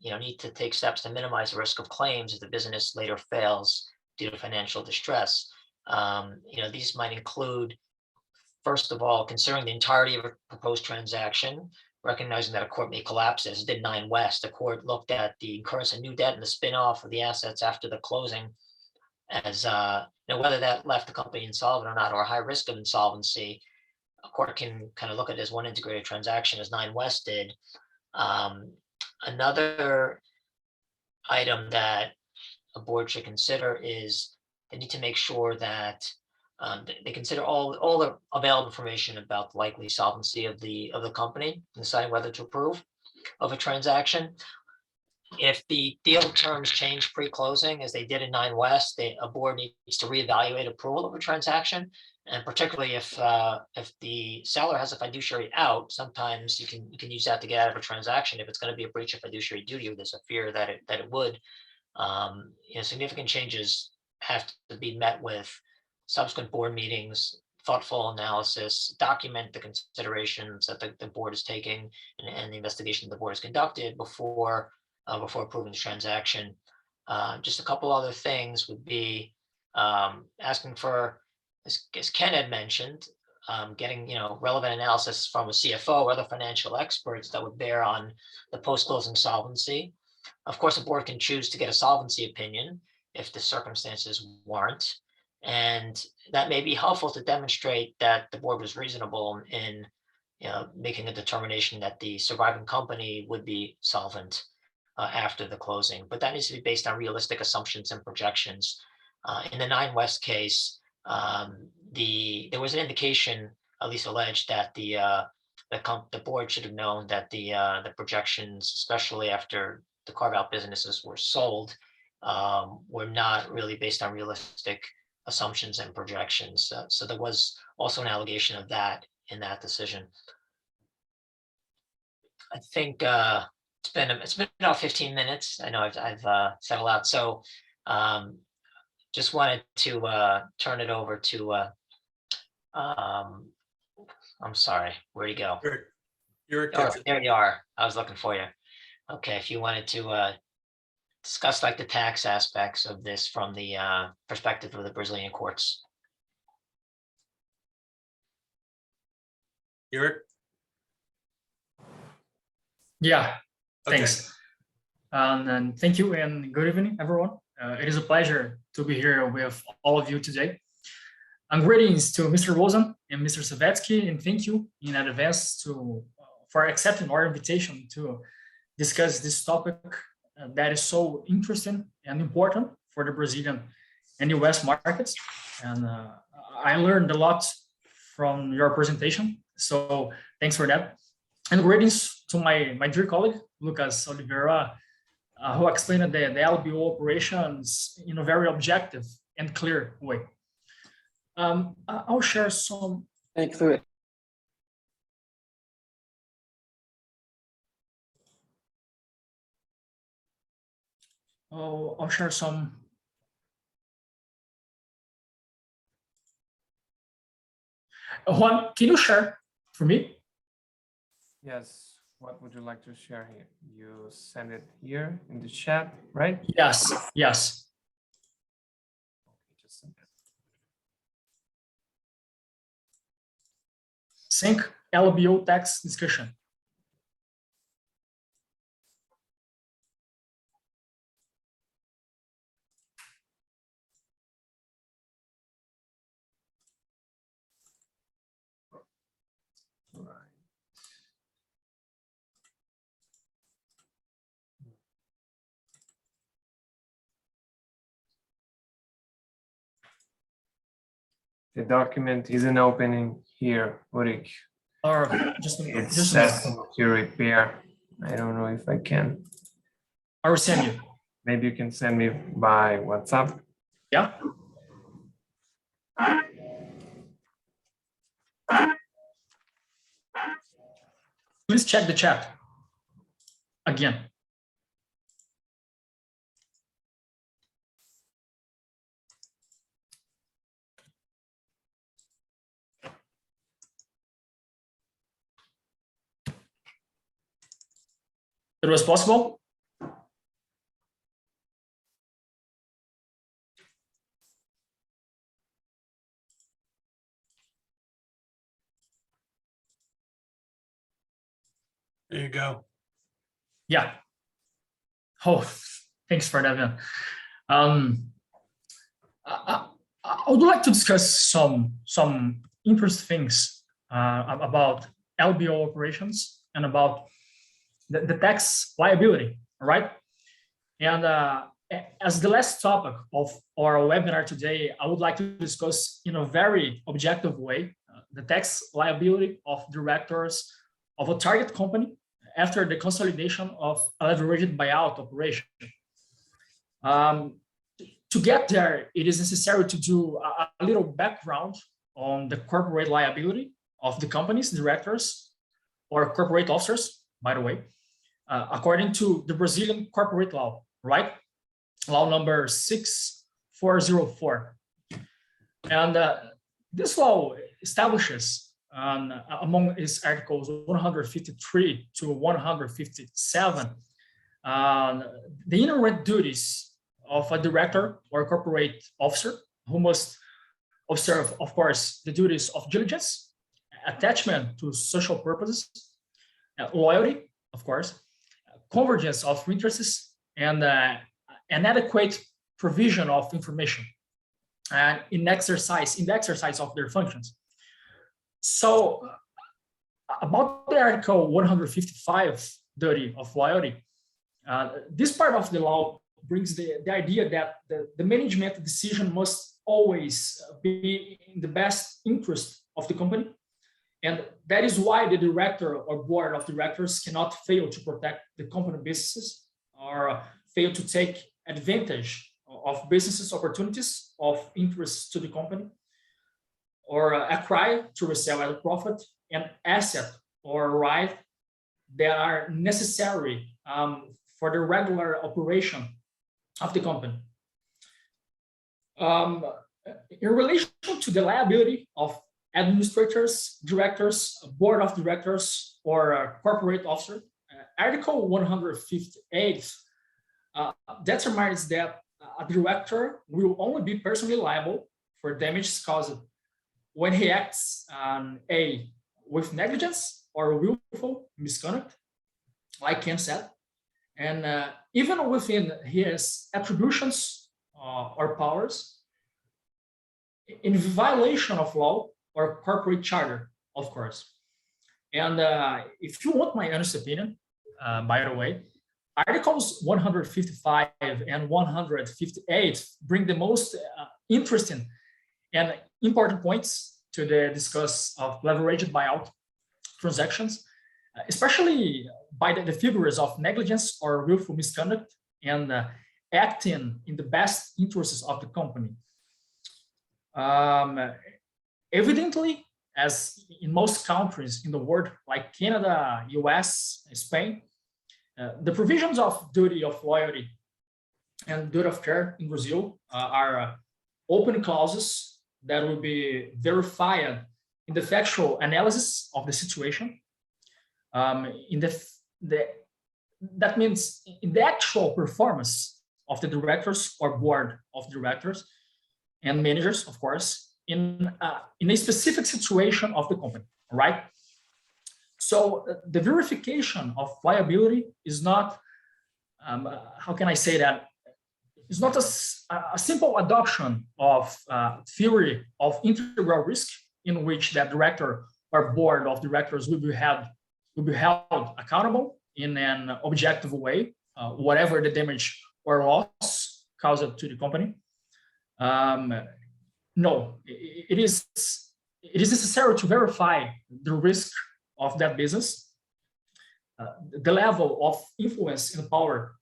need to take steps to minimize the risk of claims if the business later fails due to financial distress. These might include, first of all, considering the entirety of a proposed transaction, recognizing that a court may collapse, as did 9 West. The court looked at the incurrence of new debt and the spin-off of the assets after the closing as whether that left the company insolvent or not, or a high risk of insolvency. A court can kind of look at it as one integrated transaction, as 9 West did. Another item that a board should consider is they need to make sure that they consider all the available information about the likely solvency of the company in deciding whether to approve of a transaction. If the deal terms change pre-closing, as they did in 9 West, a board needs to reevaluate approval of a transaction. And particularly if the seller has a fiduciary out, sometimes you can use that to get out of a transaction if it's going to be a breach of fiduciary duty, or there's a fear that it would. Significant changes have to be met with subsequent board meetings, thoughtful analysis, document the considerations that the board is taking and the investigation the board has conducted before approving the transaction. Just a couple other things would be asking for, as Ken had mentioned, getting relevant analysis from a CFO or other financial experts that would bear on the post-closing solvency. Of course, a board can choose to get a solvency opinion if the circumstances warrant, and that may be helpful to demonstrate that the board was reasonable in making a determination that the surviving company would be solvent after the closing. But that needs to be based on realistic assumptions and projections. In the 9 West case, there was an indication, at least alleged, that the board should have known that the projections, especially after the carve-out businesses were sold, were not really based on realistic assumptions and projections. So there was also an allegation of that in that decision. I think it's been about 15 minutes. I know I've said a lot, so just wanted to turn it over to. I'm sorry, where'd he go? Urick. Oh, there you are. I was looking for you. Okay, if you wanted to discuss like the tax aspects of this from the perspective of the Brazilian courts. Urick? Yeah, Okay. thanks. And thank you and good evening, everyone. It is a pleasure to be here with all of you today. And greetings to Mr. Rosen and Mr. Savetsky, and thank you in advance for accepting our invitation to discuss this topic that is so interesting and important for the Brazilian and US markets. And I learned a lot from your presentation, so thanks for that. And greetings to my dear colleague, Lucas Oliveira, who explained the LBO operations in a very objective and clear way. I'll share some. Thanks, Urick. I'll share some. Juan, can you share for me? Yes. What would you like to share here? You send it here in the chat, right? Yes. Yes. Okay, just send it. Sync LBO tax discussion. Right. The document isn't opening here, Urick. Or just It's asking to repair. I don't know if I can. I will send you. Maybe you can send me by WhatsApp. Yeah. Please check the chat again. It was possible? There you go. Yeah. Oh, thanks for that, man. I would like to discuss some interesting things about LBO operations and about the tax liability, all right? And as the last topic of our webinar today, I would like to discuss in a very objective way the tax liability of directors of a target company after the consolidation of a leveraged buyout operation. To get there, it is necessary to do a little background on the corporate liability of the company's directors or corporate officers, by the way, according to the Brazilian corporate law, right? Law number 6404. And this law establishes among its articles 153 to 157, the inherent duties of a director or corporate officer who must observe, of course, the duties of diligence, attachment to social purposes, loyalty, of course, convergence of interests, and an adequate provision of information and in the exercise of their functions. So about the article 155 duty of loyalty, this part of the law brings the idea that the management decision must always be in the best interest of the company. And that is why the director or board of directors cannot fail to protect the company businesses or fail to take advantage of businesses opportunities of interest to the company, or acquire to resell at a profit an asset or right that are necessary for the regular operation of the company. In relation to the liability of administrators, directors, board of directors, or corporate officer, Article 158 determines that a director will only be personally liable for damages caused when he acts A, with negligence or willful misconduct, like Ken said, and even within his attributions or powers, in violation of law or corporate charter, of course. And if you want my honest opinion, by the way, Articles 155 and 158 bring the most interesting and important points to the discuss of leveraged buyout transactions, especially by the figures of negligence or willful misconduct and acting in the best interests of the company. Evidently, as in most countries in the world, like Canada, US, Spain, the provisions of duty of loyalty and duty of care in Brazil are open clauses that will be verified in the factual analysis of the situation. That means in the actual performance of the directors or board of directors and managers, of course, in a specific situation of the company, right? So the verification of liability is not, how can I say that? It's not a simple adoption of theory of integral risk in which that director or board of directors will be held accountable in an objective way, whatever the damage or loss caused to the company. No, it is necessary to verify the risk of that business, the level of influence and power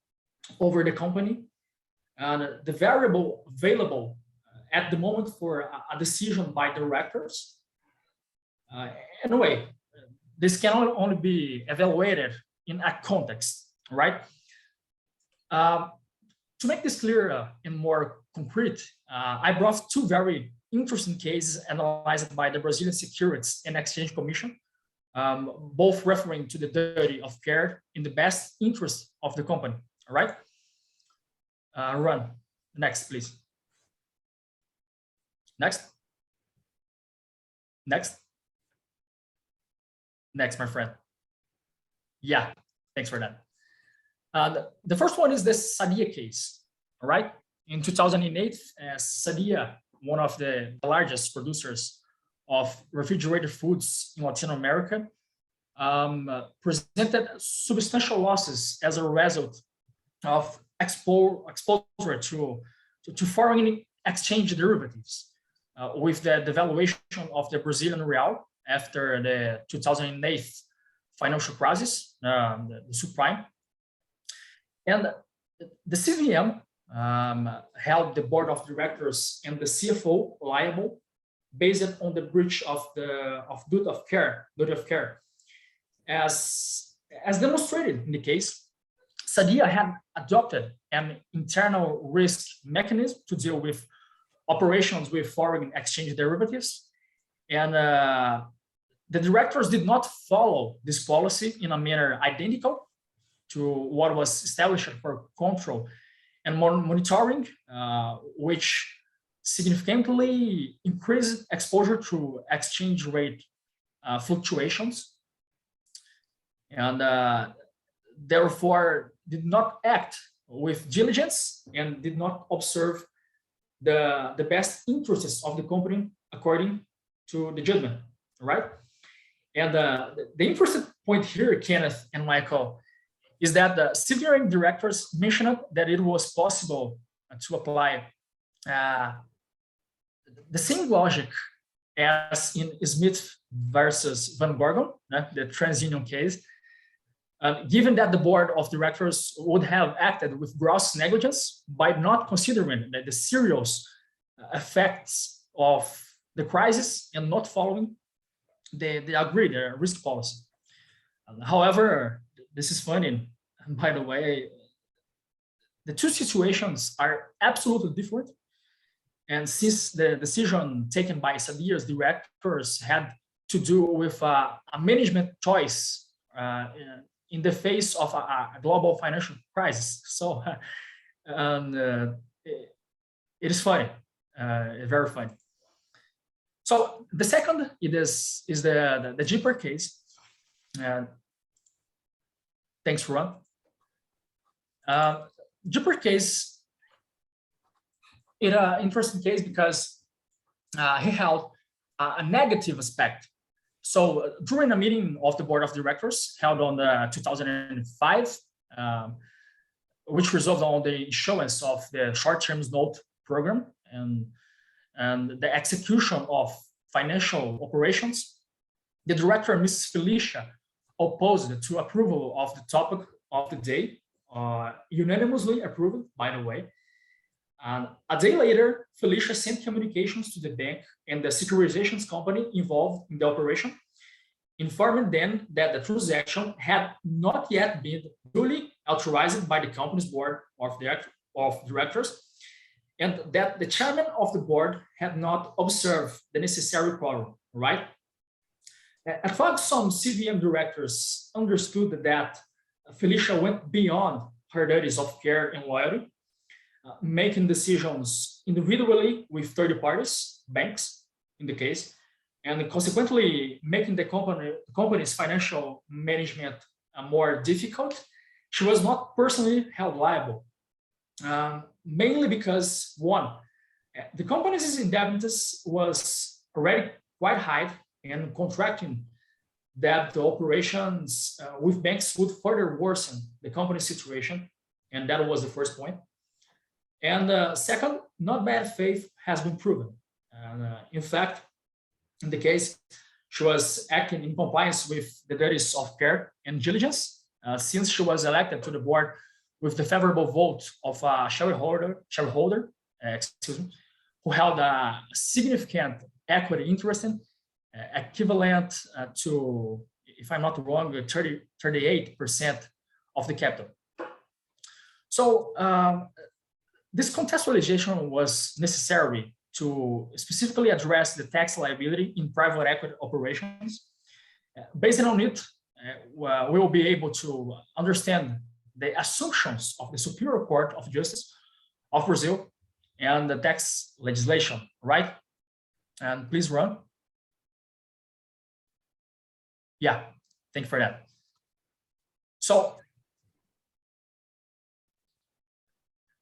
over the company, and the variable available at the moment for a decision by directors. Anyway, this can only be evaluated in a context, right? To make this clearer and more concrete, I brought two very interesting cases analyzed by the Brazilian Securities and Exchange Commission both referring to the duty of care in the best interest of the company. All right. Run. Next, please. Next. Next. Next, my friend. Yeah, thanks for that. The first one is the Sadia case. All right. In 2008, Sadia, one of the largest producers of refrigerated foods in Latin America, presented substantial losses as a result of exposure to foreign exchange derivatives with the devaluation of the Brazilian real after the 2008 financial crisis, the subprime. And the CVM held the board of directors and the CFO liable based on the breach of duty of care. As demonstrated in the case, Sadia had adopted an internal risk mechanism to deal with operations with foreign exchange derivatives, and the directors did not follow this policy in a manner identical to what was established for control and monitoring, which significantly increased exposure to exchange rate fluctuations, and therefore did not act with diligence and did not observe the best interests of the company according to the judgment, right? And the interesting point here, Kenneth and Michael, is that the CVM directors mentioned that it was possible to apply the same logic as in Smith versus Van Gorgon, the TransUnion case, given that the board of directors would have acted with gross negligence by not considering the serious effects of the crisis and not following the agreed risk policy. However, this is funny, and by the way, the two situations are absolutely different. And since the decision taken by Sadia's directors had to do with a management choice in the face of a global financial crisis, so it is funny, very funny. So the second is the Jipper case. Thanks, Ron. Jipper case is an interesting case because he held a negative aspect. So during a meeting of the board of directors held on the 2005, which resolved on the issuance of the short-term note program and the execution of financial operations, the director, Mrs. Felicia, opposed to approval of the topic of the day, unanimously approved, by the way. A day later, Felicia sent communications to the bank and the securitizations company involved in the operation, informing them that the transaction had not yet been duly authorized by the company's board of directors, and that the chairman of the board had not observed the necessary quorum, right? At first, some CVM directors understood that Felicia went beyond her duties of care and loyalty, making decisions individually with third parties, banks in the case, and consequently making the company's financial management more difficult. She was not personally held liable, mainly because, one, the company's indebtedness was already quite high, and contracting that the operations with banks would further worsen the company's situation, and that was the first point. And second, not bad faith has been proven. In fact, in the case, she was acting in compliance with the duties of care and diligence, since she was elected to the board with the favorable vote of a shareholder, who held a significant equity interest in, equivalent to, if I'm not wrong, 38% of the capital. So this contextualization was necessary to specifically address the tax liability in private equity operations. Based on it, we will be able to understand the assumptions of the Superior Court of Justice of Brazil and the tax legislation, right? And please run. Yeah, thank you for that. So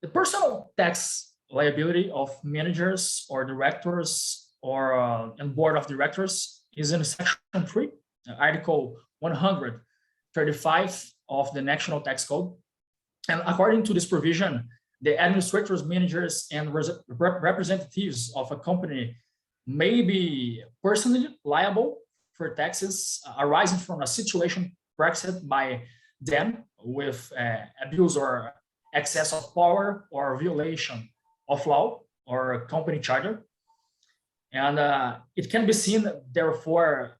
the personal tax liability of managers or directors or and board of directors is in section 3, article 135 of the National Tax Code. And according to this provision, the administrators, managers, and representatives of a company may be personally liable for taxes arising from a situation practiced by them with abuse or excess of power or violation of law or company charter. And it can be seen, therefore,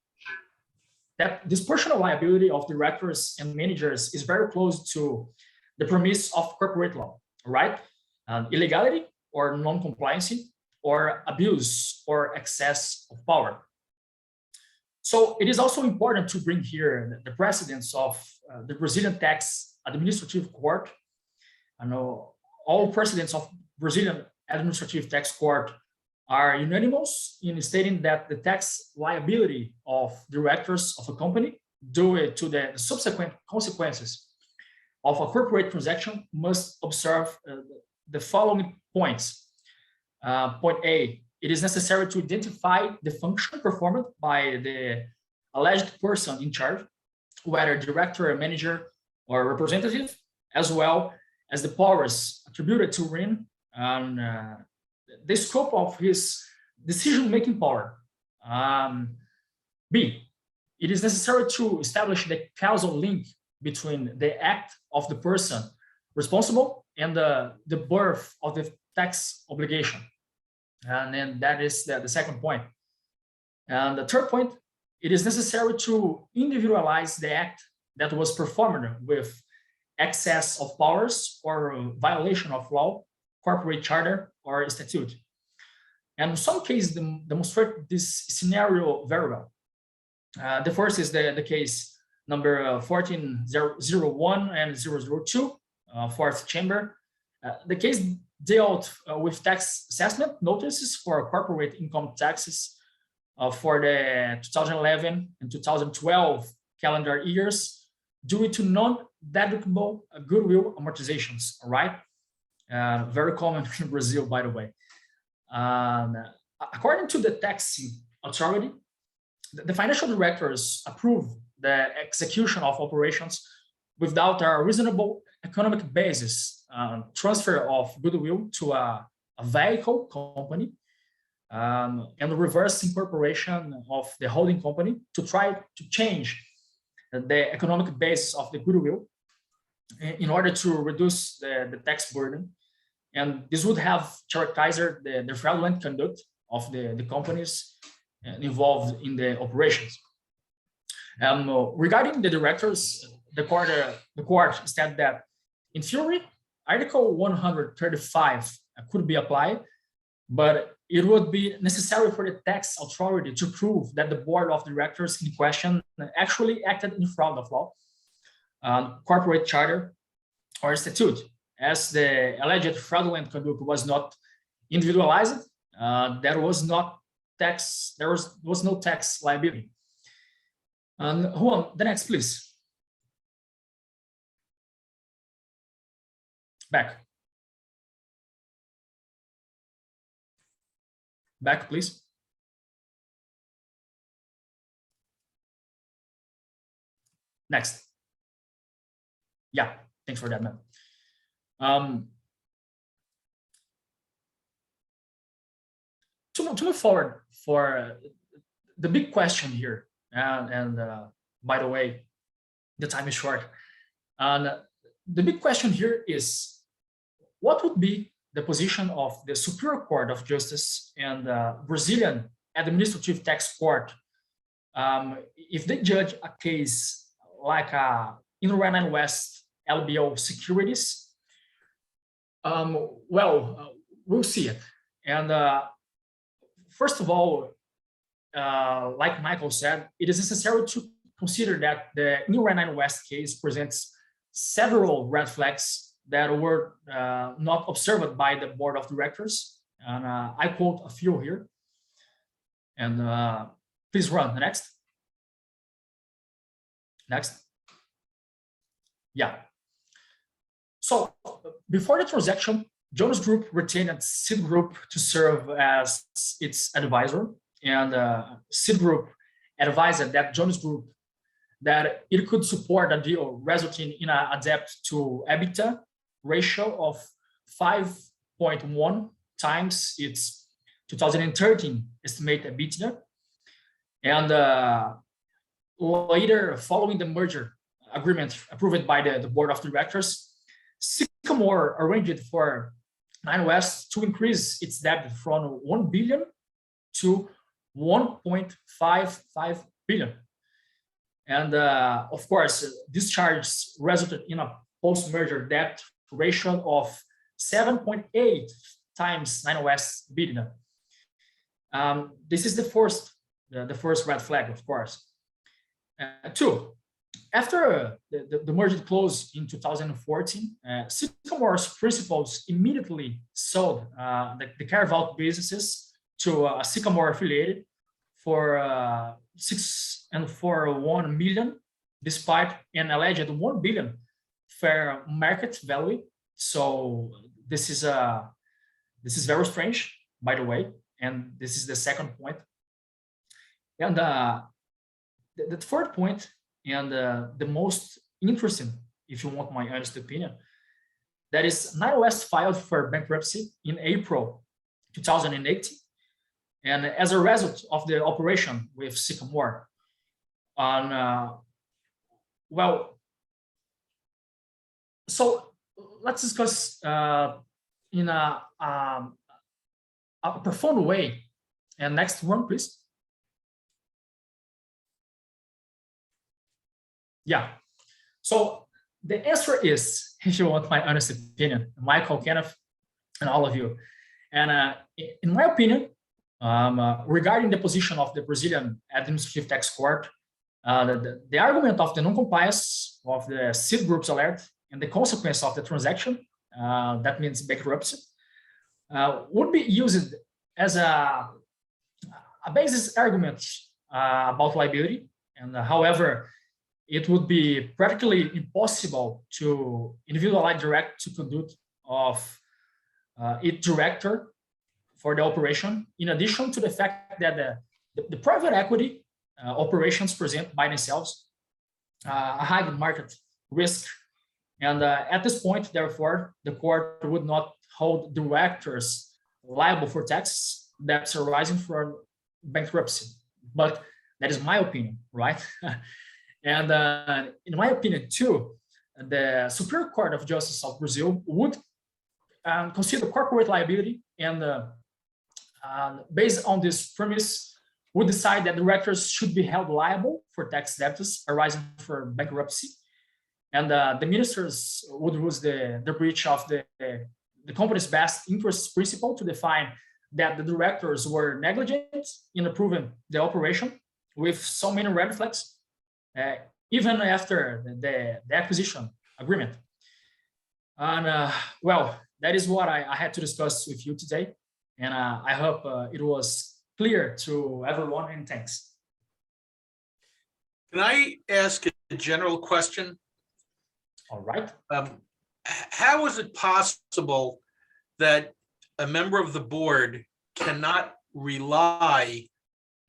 that this personal liability of directors and managers is very close to the premise of corporate law, right? Illegality or non-compliance or abuse or excess of power. So it is also important to bring here the precedents of the Brazilian Tax Administrative Court. I know all precedents of Brazilian Administrative Tax Court are unanimous in stating that the tax liability of directors of a company due to the subsequent consequences of a corporate transaction must observe the following points. Point A, it is necessary to identify the function performed by the alleged person in charge, whether director, manager, or representative, as well as the powers attributed to him and the scope of his decision-making power. B, it is necessary to establish the causal link between the act of the person responsible and the birth of the tax obligation. And then that is the second point. And the third point, it is necessary to individualize the act that was performed with excess of powers or violation of law, corporate charter, or statute. And some cases demonstrate this scenario very well. The first is the case number 14001 and 002, fourth chamber. The case dealt with tax assessment notices for corporate income taxes for the 2011 and 2012 calendar years due to non-deductible goodwill amortizations, all right? Very common in Brazil, by the way. According to the taxing authority, the financial directors approve the execution of operations without a reasonable economic basis, transfer of goodwill to a vehicle company, and reverse incorporation of the holding company to try to change the economic basis of the goodwill in order to reduce the tax burden. And this would have characterized the fraudulent conduct of the companies involved in the operations. Regarding the directors, the court said that in theory, Article 135 could be applied, but it would be necessary for the tax authority to prove that the board of directors in question actually acted in fraud of law, corporate charter, or statute, as the alleged fraudulent conduct was not individualized. There was no tax liability. Juan, the next, please. Back, please. Next. Yeah, thanks for that, man. To move forward for the big question here, and by the way, the time is short. And the big question here is, what would be the position of the Superior Court of Justice and Brazilian Administrative Tax Court if they judge a case like in Rhine West LBO securities? Well, we'll see it. And first of all, like Michael said, it is necessary to consider that the New Red 9 West case presents several red flags that were not observed by the board of directors. And I quote a few here. And please run the next. Next. Yeah. So before the transaction, Jonas Group retained Seed Group to serve as its advisor, and Seed Group advised that Jonas Group that it could support a deal resulting in a debt to EBITDA ratio of 5.1 times its 2013 estimated EBITDA. And later, following the merger agreement approved by the board of directors, Sycamore arranged for 9 West to increase its debt from 1 billion to 1.55 billion. And of course, this charge resulted in a post-merger debt ratio of 7.8 times 9 West EBITDA. This is the first red flag, of course. Two, after the merger closed in 2014, Sycamore's principals immediately sold the carve-out businesses to a Sycamore affiliated for $641 million, despite an alleged 1 billion fair market value. So this is very strange, by the way, and this is the second point. And the third point, and the most interesting, if you want my honest opinion, that is 9 West filed for bankruptcy in April 2018. And as a result of the operation with Sycamore, so let's discuss in a profound way. And next one, please. Yeah. So the answer is, if you want my honest opinion, Michael, Kenneth, and all of you. And in my opinion, regarding the position of the Brazilian Administrative Tax Court, the argument of the non-compliance of the Seed Group's alert and the consequence of the transaction, that means bankruptcy, would be used as a basis argument about liability. And however, it would be practically impossible to individualize direct to conduct of its director for the operation, in addition to the fact that the private equity operations present by themselves a high market risk. And at this point, therefore, the court would not hold directors liable for tax debts arising from bankruptcy. But that is my opinion, right? And in my opinion, too, the Superior Court of Justice of Brazil would consider corporate liability, and based on this premise, would decide that directors should be held liable for tax debts arising from bankruptcy. And the ministers would use the breach of the company's best interest principle to define that the directors were negligent in approving the operation with so many red flags, even after the acquisition agreement. And well, that is what I had to discuss with you today. And I hope it was clear to everyone, and thanks. Can I ask a general question? All right. How is it possible that a member of the board cannot rely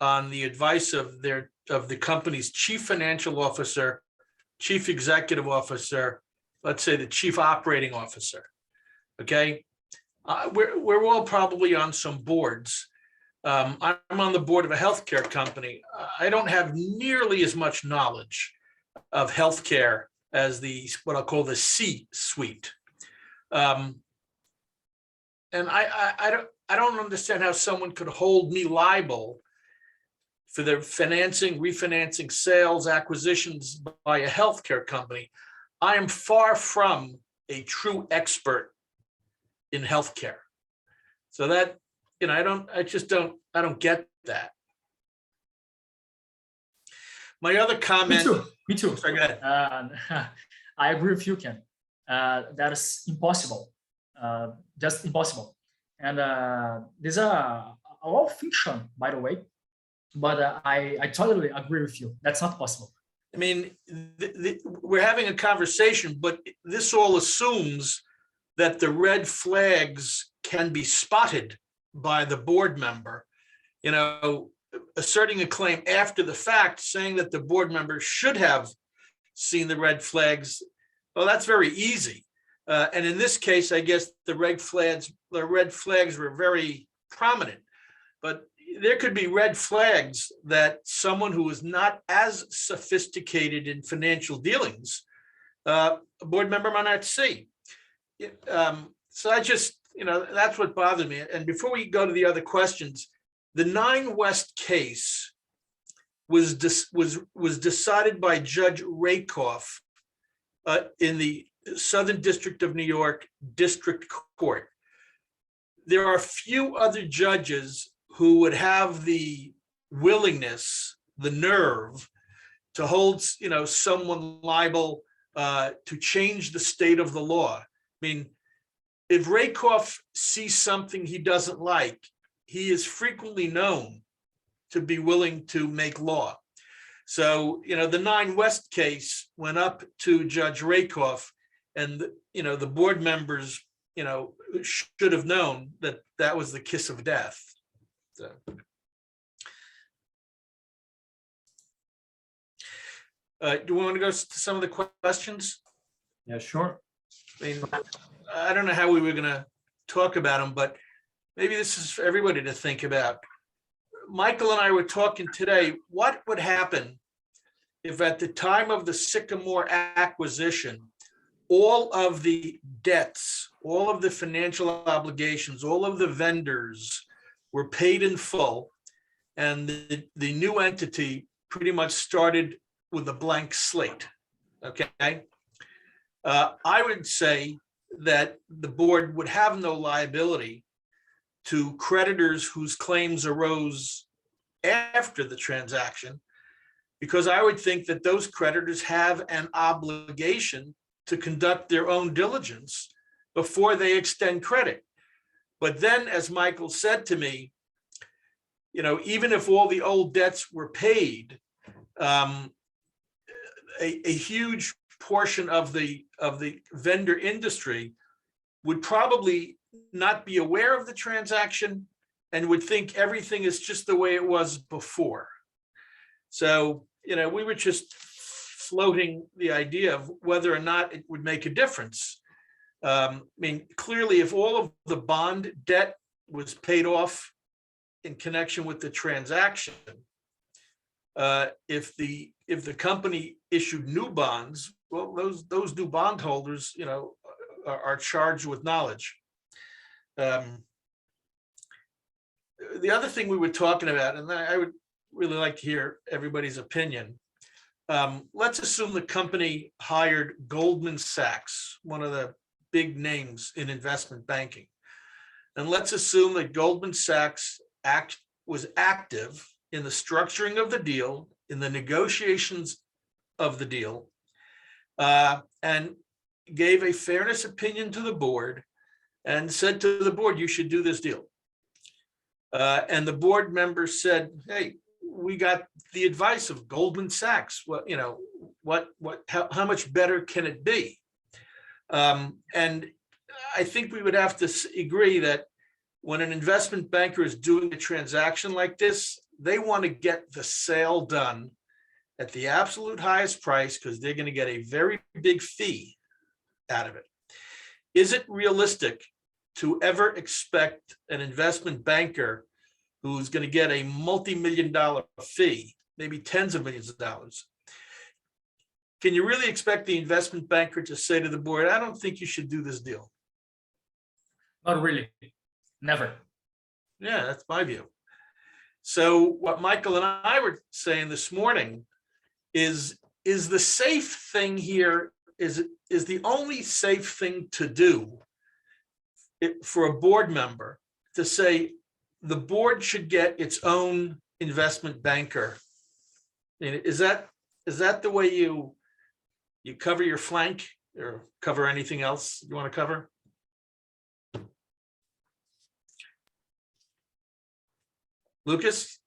on the advice of the company's chief financial officer, chief executive officer, let's say the chief operating officer? Okay, we're all probably on some boards. I'm on the board of a healthcare company. I don't have nearly as much knowledge of healthcare as what I'll call the C-suite. And I don't understand how someone could hold me liable for the financing, refinancing, sales, acquisitions by a healthcare company. I am far from a true expert in healthcare. So that, I don't get that. My other Me comment. too. Me too. Sorry, go ahead. I agree with you, Ken. That is impossible. Just impossible. And there's a lot of fiction, by the way, but I totally agree with you. That's not possible. I mean, we're having a conversation, but this all assumes that the red flags can be spotted by the board member. You know, asserting a claim after the fact, saying that the board member should have seen the red flags. Well, that's very easy. And in this case, I guess the red flags were very prominent. But there could be red flags that someone who is not as sophisticated in financial dealings, a board member might not see. So I just, that's what bothered me. And before we go to the other questions, the 9 West case was decided by Judge Rakoff in the Southern District of New York District Court. There are few other judges who would have the willingness, the nerve to hold, someone liable to change the state of the law. I mean, if Rakoff sees something he doesn't like, he is frequently known to be willing to make law. So, the 9 West case went up to Judge Rakoff, and, the board members, should have known that that was the kiss of death. So. Do we want to go to some of the questions? Yeah, sure. I mean, I don't know how we were going to talk about them, but maybe this is for everybody to think about. Michael and I were talking today, what would happen if at the time of the Sycamore acquisition, all of the debts, all of the financial obligations, all of the vendors were paid in full, and the new entity pretty much started with a blank slate, okay? I would say that the board would have no liability to creditors whose claims arose after the transaction, because I would think that those creditors have an obligation to conduct their own diligence before they extend credit. But then, as Michael said to me, even if all the old debts were paid, a huge portion of the vendor industry would probably not be aware of the transaction and would think everything is just the way it was before. So, we were just floating the idea of whether or not it would make a difference. I mean, clearly, if all of the bond debt was paid off in connection with the transaction, if the company issued new bonds, well, those new bondholders, are charged with knowledge. The other thing we were talking about, and I would really like to hear everybody's opinion. Let's assume the company hired Goldman Sachs, one of the big names in investment banking. And let's assume that Goldman Sachs was active in the structuring of the deal, in the negotiations of the deal, and gave a fairness opinion to the board and said to the board, you should do this deal. And the board members said, hey, we got the advice of Goldman Sachs. Well, how much better can it be? And I think we would have to agree that when an investment banker is doing a transaction like this, they want to get the sale done at the absolute highest price because they're going to get a very big fee out of it. Is it realistic to ever expect an investment banker who's going to get a multi-million-dollar fee, maybe tens of millions of dollars? Can you really expect the investment banker to say to the board, I don't think you should do this deal? Not really. Never. Yeah, that's my view. So what Michael and I were saying this morning is the safe thing here, is the only safe thing to do for a board member to say the board should get its own investment banker. Is that that the way you cover your flank or cover anything else you want to cover? Lucas?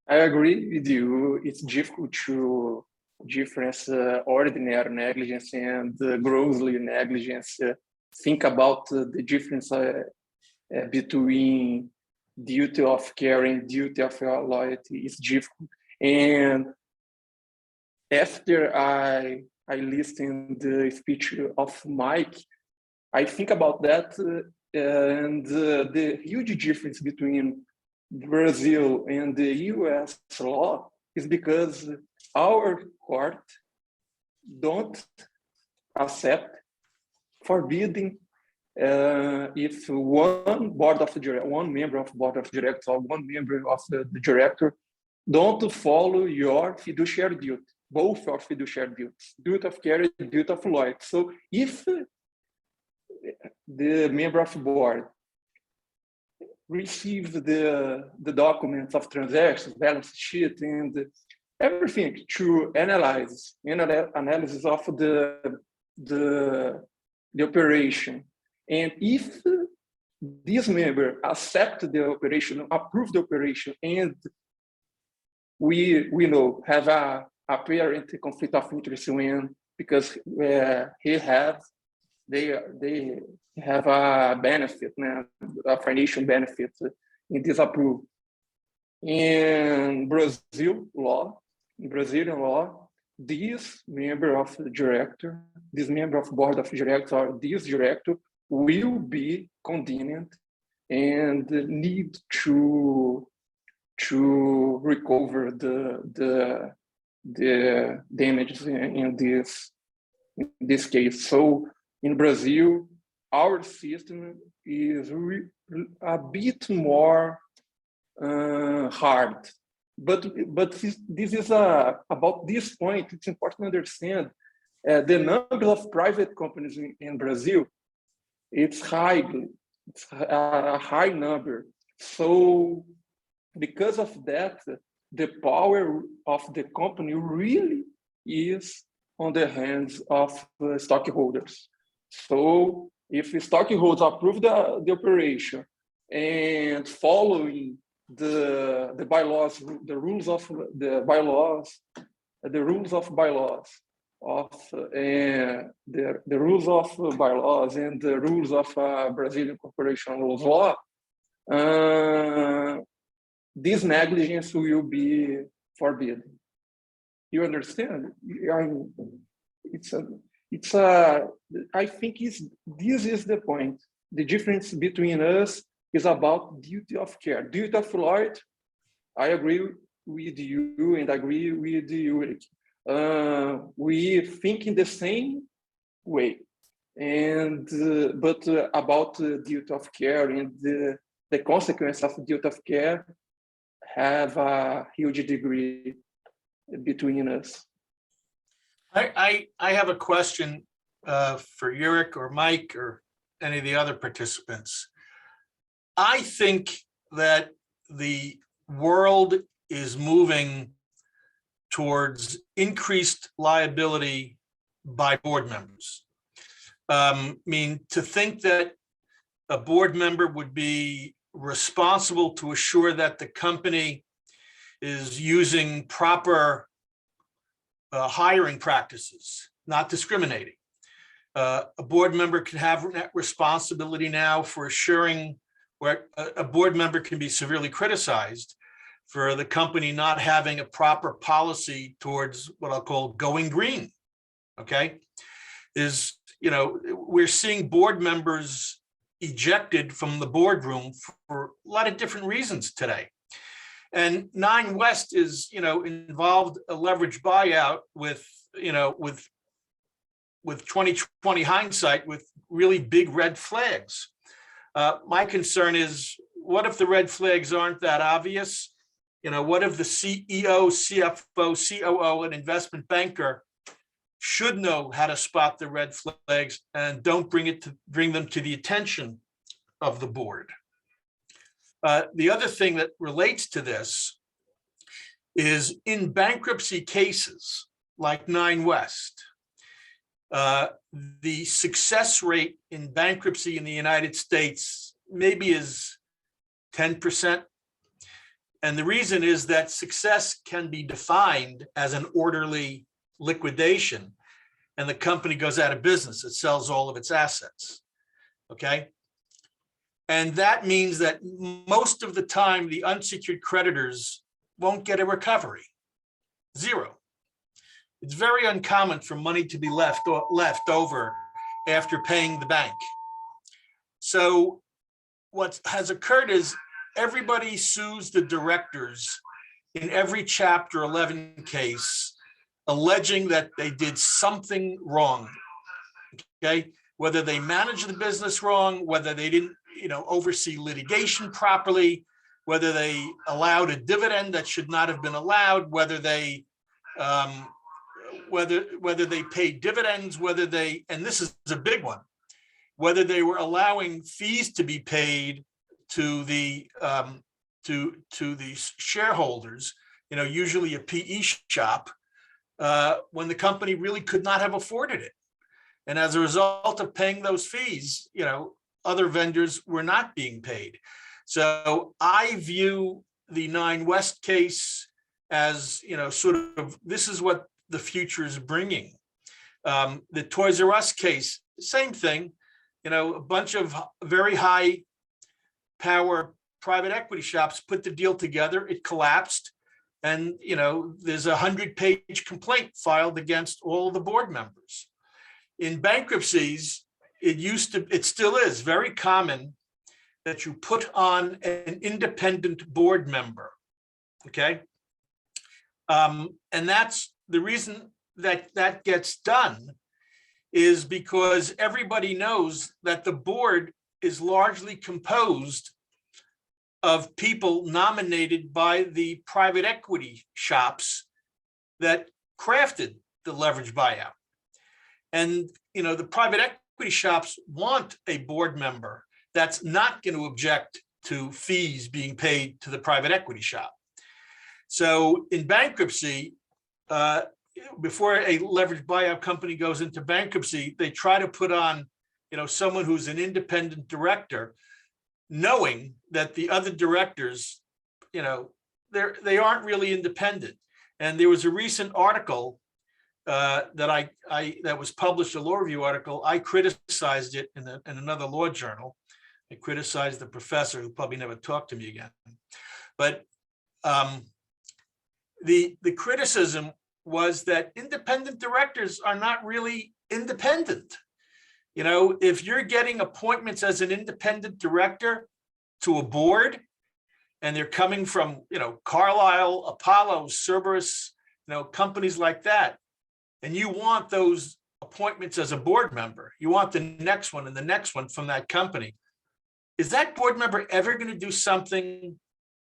I agree with you. It's difficult to difference ordinary negligence and grossly negligence. Think about the difference between duty of care and duty of loyalty. It's difficult. And after I listened the speech of Mike, I think about that and the huge difference between Brazil and the US law is because our court don't accept forbidding if one member of board of directors or one member of the director don't follow your fiduciary duty, both of fiduciary duties, duty of care and duty of loyalty. So if the member of the board receive the documents of transactions, balance sheet, and everything to analysis of the operation. And if this member accept the operation, approve the operation, and we know have a apparent conflict of interest when because they have a benefit, a financial benefit in this approval. In Brazilian law, this member of the director, this member of board of directors, or this director will be condemned and need to recover the damages in this case. So in Brazil, our system is a bit more hard, but this is about this point. It's important to understand the number of private companies in Brazil. It's a high number. So because of that, the power of the company really is on the hands of stockholders. So if the stockholders approve the operation and following the bylaws, the rules of bylaws and the rules of Brazilian corporation rules law, this negligence will be forbidden. You understand? I think this is the point. The difference between us is about duty of care. Duty of loyalty, I agree with you and agree with Urick. We think in the same way, but about duty of care and the consequence of duty of care have a huge degree between us. I have a question for Urick or Mike or any of the other participants. I think that the world is moving towards increased liability by board members. I mean, to think that a board member would be responsible to assure that the company is using proper hiring practices, not discriminating. A board member can have that responsibility now for assuring, where a board member can be severely criticized for the company not having a proper policy towards what I'll call going green. Okay, we're seeing board members ejected from the boardroom for a lot of different reasons today. And 9 West is, involved a leverage buyout with 2020 hindsight with really big red flags. My concern is, what if the red flags aren't that obvious? What if the CEO, CFO, COO, and investment banker should know how to spot the red flags and don't bring them to the attention of the board? The other thing that relates to this is in bankruptcy cases like 9 West, the success rate in bankruptcy in the United States maybe is 10%. And the reason is that success can be defined as an orderly liquidation and the company goes out of business. It sells all of its assets. Okay. And that means that most of the time, the unsecured creditors won't get a recovery. Zero. It's very uncommon for money to be left over after paying the bank. So what has occurred is everybody sues the directors in every Chapter 11 case, alleging that they did something wrong. Okay, whether they managed the business wrong, whether they didn't, oversee litigation properly, whether they allowed a dividend that should not have been allowed, whether they paid dividends, and this is a big one, whether they were allowing fees to be paid to the shareholders, usually a PE shop, when the company really could not have afforded it. And as a result of paying those fees, other vendors were not being paid. So I view the 9 West case as, sort of, this is what the future is bringing. The Toys R Us case, same thing, a bunch of very high power private equity shops put the deal together, it collapsed. And, there's a 100-page complaint filed against all the board members. In bankruptcies, it still is very common that you put on an independent board member, okay? And that's the reason that gets done is because everybody knows that the board is largely composed of people nominated by the private equity shops that crafted the leverage buyout. And, the private equity shops want a board member that's not going to object to fees being paid to the private equity shop. So in bankruptcy, before a leverage buyout company goes into bankruptcy, they try to put on, someone who's an independent director, knowing that the other directors, they aren't really independent. And there was a recent article that was published, a law review article. I criticized it in another law journal. I criticized the professor who probably never talked to me again. But the criticism was that independent directors are not really independent. If you're getting appointments as an independent director to a board, and they're coming from, Carlyle, Apollo, Cerberus, companies like that, and you want those appointments as a board member, you want the next one and the next one from that company, is that board member ever going to do something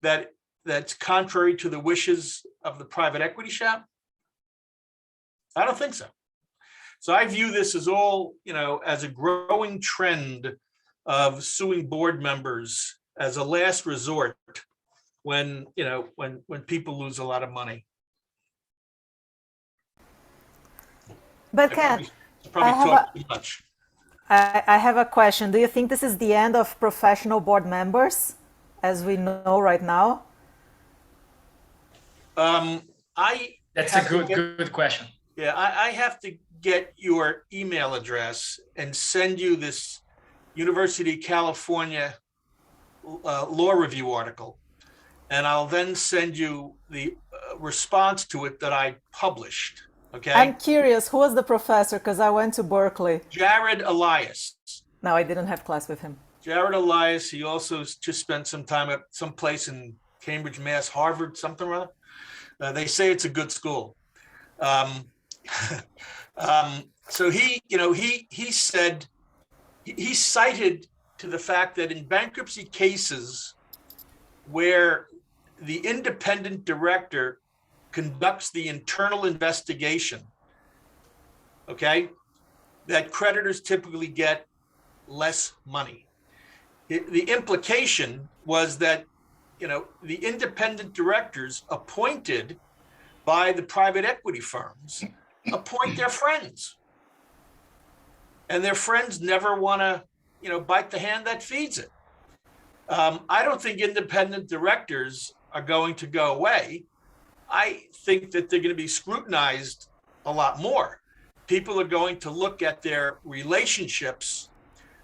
that's contrary to the wishes of the private equity shop? I don't think so. So I view this as all, as a growing trend of suing board members as a last resort when people lose a lot of money. But Ken, I have a question. Do you think this is the end of professional board members, as we know right now? That's a good question. Yeah, I have to get your email address and send you this University of California law review article. And I'll then send you the response to it that I published. Okay. I'm curious, who was the professor? Because I went to Berkeley. Jared Elias. No, I didn't have class with him. Jared Elias. He also just spent some time at some place in Cambridge, Mass, Harvard, something or other. They say it's a good school. So he said, he cited to the fact that in bankruptcy cases where the independent director conducts the internal investigation, okay, that creditors typically get less money. The implication was that, the independent directors appointed by the private equity firms appoint their friends. And their friends never want to, bite the hand that feeds it. I don't think independent directors are going to go away. I think that they're going to be scrutinized a lot more. People are going to look at their relationships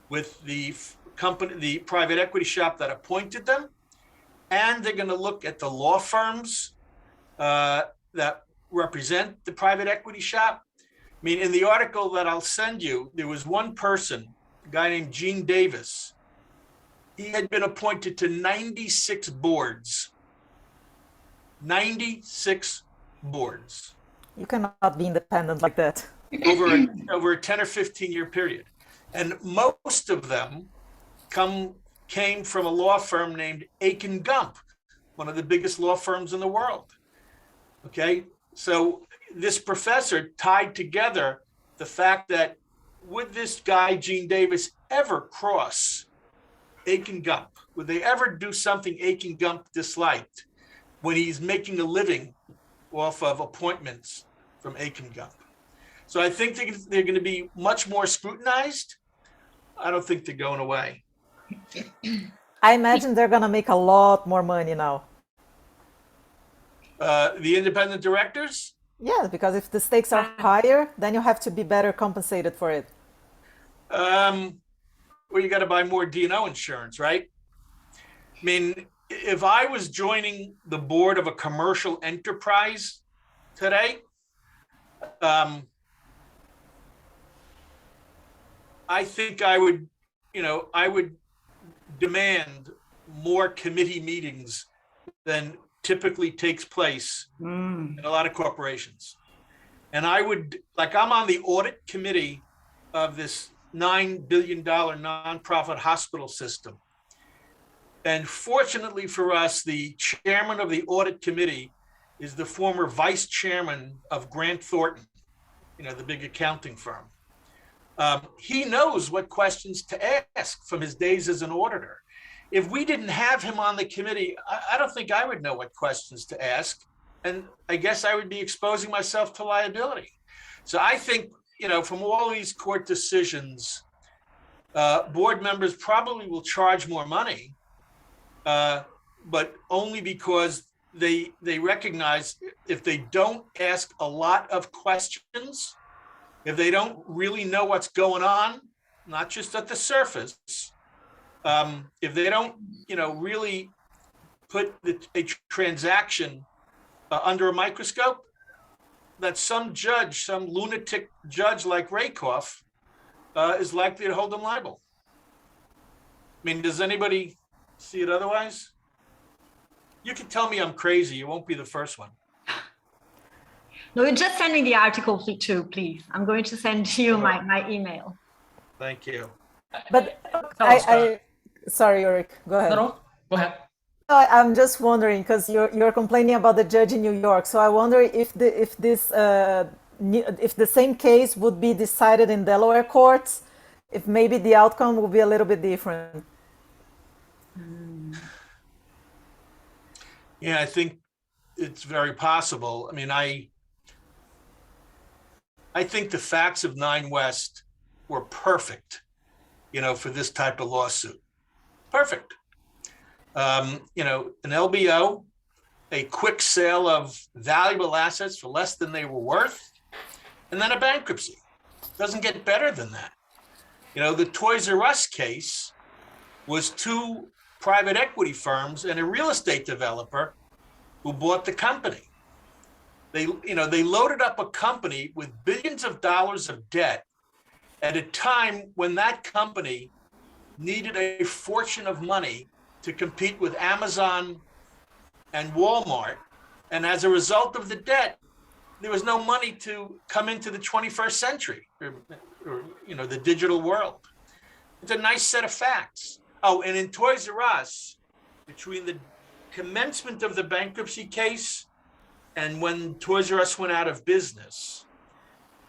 with the company, the private equity shop that appointed them, and they're going to look at the law firms that represent the private equity shop. I mean, in the article that I'll send you, there was one person, a guy named Gene Davis. He had been appointed to 96 boards. 96 boards. You cannot be independent like that. Over a 10 or 15 year period. And most of them came from a law firm named Aiken Gump, one of the biggest law firms in the world. Okay, so this professor tied together the fact that would this guy, Gene Davis, ever cross Aiken Gump? Would they ever do something Aiken Gump disliked when he's making a living off of appointments from Aiken Gump? So I think they're going to be much more scrutinized. I don't think they're going away. I imagine they're going to make a lot more money now. The independent directors? Yes, because if the stakes are higher, then you have to be better compensated for it. Well, you got to buy more D&O insurance, right? I mean, if I was joining the board of a commercial enterprise today, I think I would demand more committee meetings than typically takes place in a lot of corporations. And I would, I'm on the audit committee of this $9 billion nonprofit hospital system. And fortunately for us, the chairman of the audit committee is the former vice chairman of Grant Thornton, the big accounting firm. He knows what questions to ask from his days as an auditor. If we didn't have him on the committee, I don't think I would know what questions to ask. And I guess I would be exposing myself to liability. So I think, from all these court decisions, board members probably will charge more money, but only because they recognize if they don't ask a lot of questions, if they don't really know what's going on, not just at the surface, if they don't, really put a transaction under a microscope, that some judge, some lunatic judge like Rakoff, is likely to hold them liable. I mean, does anybody see it otherwise? You can tell me I'm crazy. You won't be the first one. No, you just send me the article too, please. I'm going to send you my email. Thank you. But sorry, Urick, go ahead. No, go ahead. I'm just wondering, because you're complaining about the judge in New York. So I wonder if the same case would be decided in Delaware courts, if maybe the outcome will be a little bit different. Yeah, I think it's very possible. I mean, I think the facts of 9 West were perfect, for this type of lawsuit. Perfect. An LBO, a quick sale of valuable assets for less than they were worth, and then a bankruptcy. Doesn't get better than that. The Toys R Us case was 2 private equity firms and a real estate developer who bought the company. They loaded up a company with billions of dollars of debt at a time when that company needed a fortune of money to compete with Amazon and Walmart. And as a result of the debt, there was no money to come into the 21st century or the digital world. It's a nice set of facts. Oh, and in Toys R Us, between the commencement of the bankruptcy case and when Toys R Us went out of business,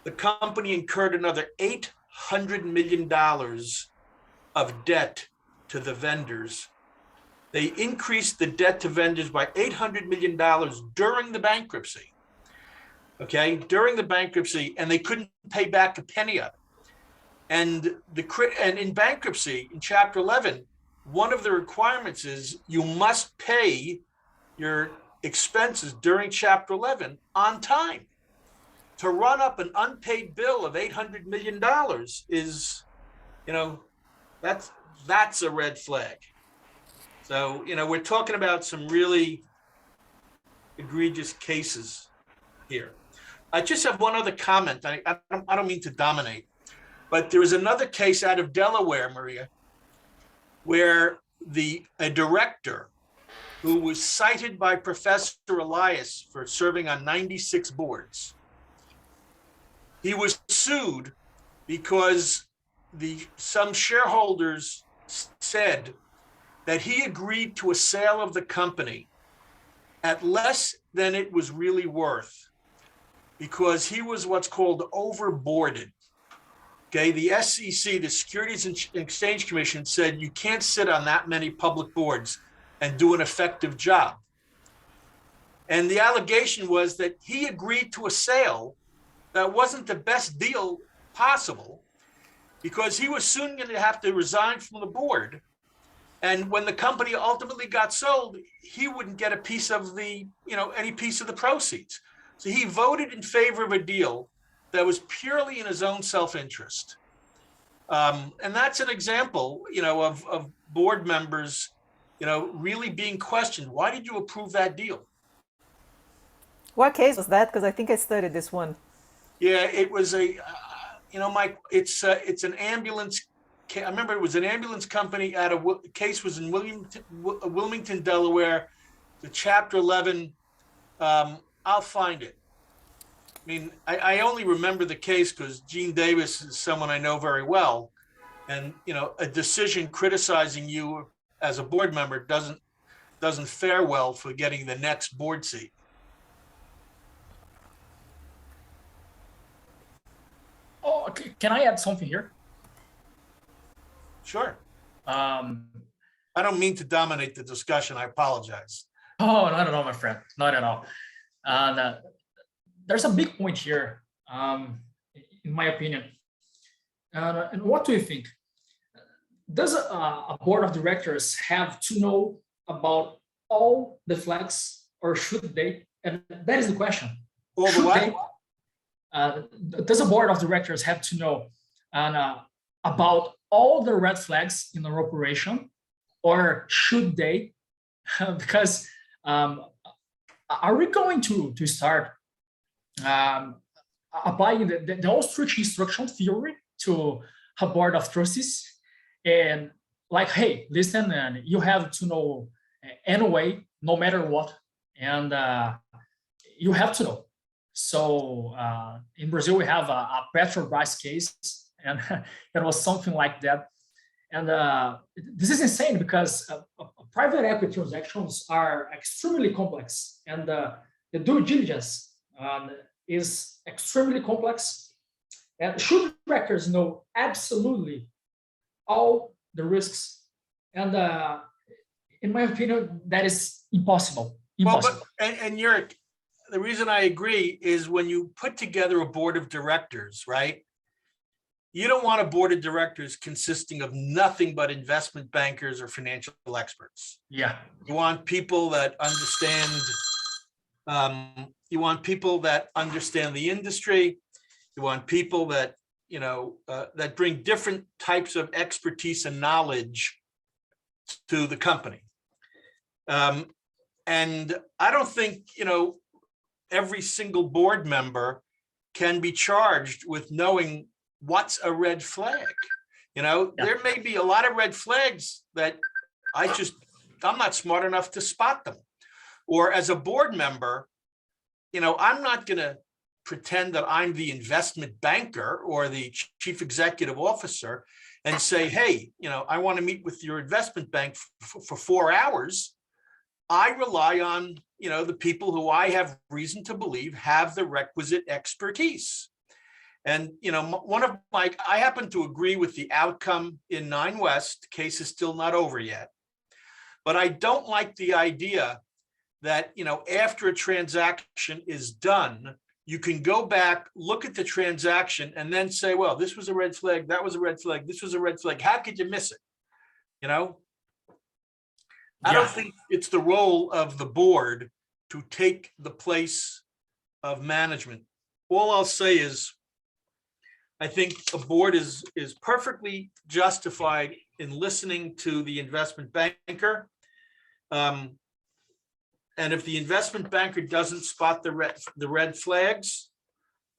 the company incurred another $800 million of debt to the vendors They increased the debt to vendors by $800 million during the bankruptcy. Okay, during the bankruptcy, and they couldn't pay back a penny of it. And in bankruptcy, in Chapter 11, one of the requirements is you must pay your expenses during Chapter 11 on time. To run up an unpaid bill of $800 million is, that's a red flag. So, we're talking about some really egregious cases here. I just have one other comment. I don't mean to dominate, but there is another case out of Delaware, Maria, where a director who was cited by Professor Elias for serving on 96 boards, he was sued because some shareholders said that he agreed to a sale of the company at less than it was really worth because he was what's called overboarded. Okay, the SEC, the Securities and Exchange Commission, said you can't sit on that many public boards and do an effective job. And the allegation was that he agreed to a sale that wasn't the best deal possible because he was soon going to have to resign from the board. And when the company ultimately got sold, he wouldn't get a piece of any piece of the proceeds. So he voted in favor of a deal that was purely in his own self-interest. And that's an example, of board members, really being questioned. Why did you approve that deal? What case was that? Because I think I studied this one. Yeah, it was Mike, it's an ambulance. I remember it was an ambulance company the case was in Wilmington, Delaware, the Chapter 11. I'll find it. I mean, I only remember the case because Gene Davis is someone I know very well. And, a decision criticizing you as a board member doesn't fare well for getting the next board seat. Oh, okay. Can I add something here? Sure. I don't mean to dominate the discussion. I apologize. Oh, not at all, my friend. Not at all. There's a big point here, in my opinion. And what do you think? Does a board of directors have to know about all the flags, or should they? And that is the question. All the what? Does a board of directors have to know about all the red flags in our operation, or should they? Because are we going to start applying the ostrich instruction theory to a board of trustees? And like, hey, listen, and you have to know anyway, no matter what, and you have to know. So in Brazil, we have a Petrobras case, and it was something like that. And this is insane because private equity transactions are extremely complex, and the due diligence is extremely complex. And should directors know absolutely all the risks? And in my opinion, that is impossible. Impossible. Well, and Urick, the reason I agree is when you put together a board of directors, right? You don't want a board of directors consisting of nothing but investment bankers or financial experts. Yeah. You want people that understand. You want people that understand the industry. You want people that that bring different types of expertise and knowledge to the company. And I don't think every single board member can be charged with knowing what's a red flag. There may be a lot of red flags that I'm not smart enough to spot them. Or as a board member, I'm not going to pretend that I'm the investment banker or the chief executive officer and say, hey, I want to meet with your investment bank for 4 hours. I rely on, the people who I have reason to believe have the requisite expertise. And, I happen to agree with the outcome in 9 West. The case is still not over yet. But I don't like the idea that, after a transaction is done, you can go back, look at the transaction, and then say, well, this was a red flag, that was a red flag, this was a red flag. How could you miss it? I don't think it's the role of the board to take the place of management. All I'll say is, I think a board is perfectly justified in listening to the investment banker. And if the investment banker doesn't spot the red flags,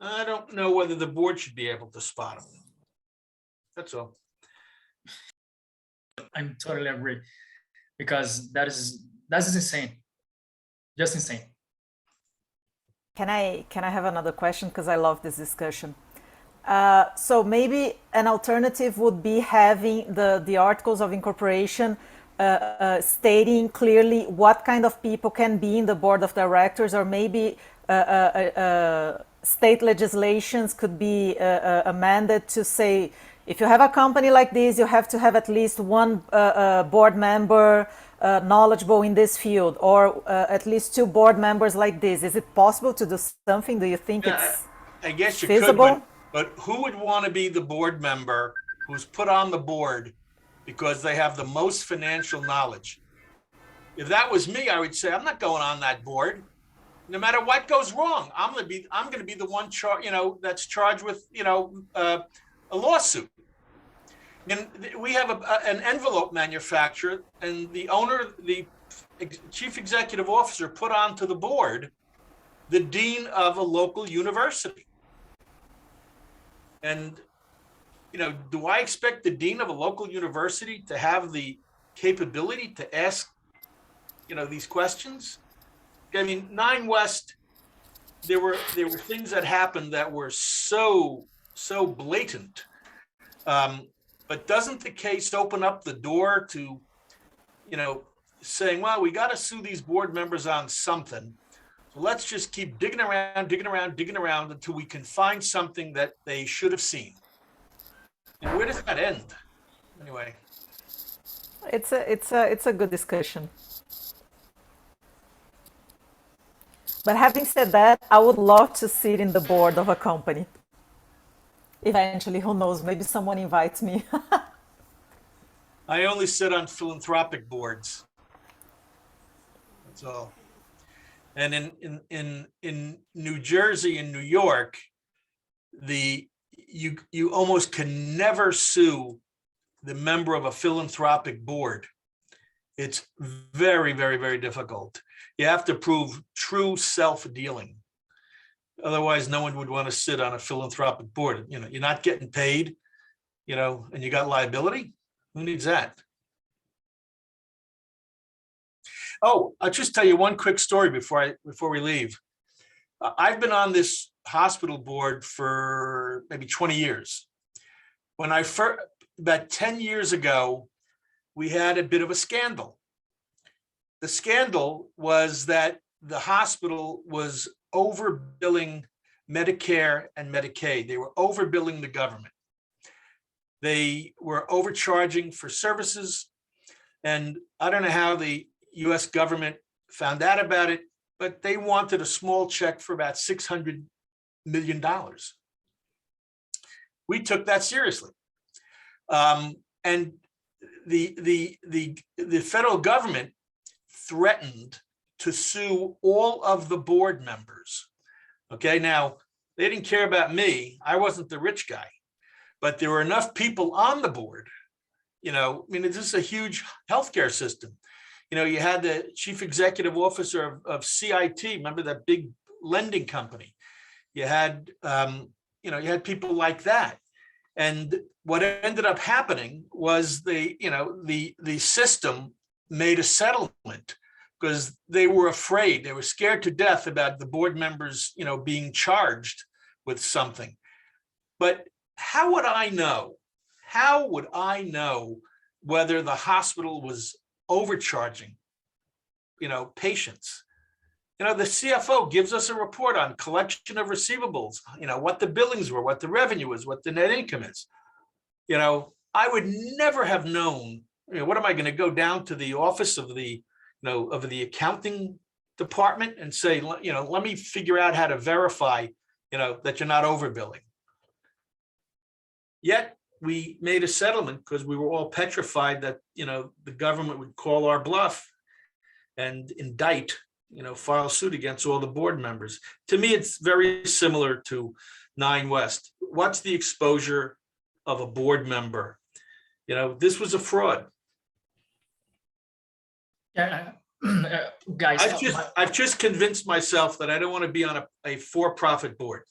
I don't know whether the board should be able to spot them. That's all. I totally agree, because that's insane, just insane. Can I have another question, because I love this discussion? So maybe an alternative would be having the articles of incorporation stating clearly what kind of people can be in the board of directors, or maybe state legislations could be amended to say, if you have a company like this, you have to have at least one board member knowledgeable in this field, or at least 2 board members like this. Is it possible to do something? Do you think it's I guess you feasible? could, but who would want to be the board member who's put on the board because they have the most financial knowledge? If that was me, I would say, I'm not going on that board. No matter what goes wrong, I'm going to be the one that's charged with, a lawsuit. And we have an envelope manufacturer, and the owner, the chief executive officer, put onto the board the dean of a local university. And, do I expect the dean of a local university to have the capability to ask, these questions? I mean, 9 West, there were things that happened that were so blatant. But doesn't the case open up the door to, saying, well, we got to sue these board members on something. So let's just keep digging around until we can find something that they should have seen. And where does that end? Anyway. It's a good discussion. But having said that, I would love to sit in the board of a company. Eventually, who knows, maybe someone invites me. I only sit on philanthropic boards. That's all. And in New Jersey and New York, you almost can never sue the member of a philanthropic board. It's very, very, very difficult. You have to prove true self-dealing. Otherwise, no one would want to sit on a philanthropic board. You're not getting paid, and you got liability. Who needs that? Oh, I'll just tell you one quick story before we leave. I've been on this hospital board for maybe 20 years. When about 10 years ago, we had a bit of a scandal. The scandal was that the hospital was overbilling Medicare and Medicaid. They were overbilling the government. They were overcharging for services. And I don't know how the US government found out about it, but they wanted a small check for about $600 million. We took that seriously. And the federal government threatened to sue all of the board members. Okay, now they didn't care about me. I wasn't the rich guy, but there were enough people on the board. This is a huge healthcare system. You had the chief executive officer of CIT. Remember that big lending company? You had, you had people like that. And what ended up happening was the system made a settlement because they were afraid. They were scared to death about the board members, being charged with something. But how would I know? How would I know whether the hospital was overcharging, patients? The CFO gives us a report on collection of receivables, what the billings were, what the revenue is, what the net income is. I would never have known what am I going to go down to the office of the, of the accounting department and say, let me figure out how to verify, that you're not overbilling. Yet we made a settlement because we were all petrified that, the government would call our bluff and indict, file suit against all the board members. To me, it's very similar to 9 West. What's the exposure of a board member? This was a fraud. Yeah, guys, I've just convinced myself that I don't want to be on a for-profit board.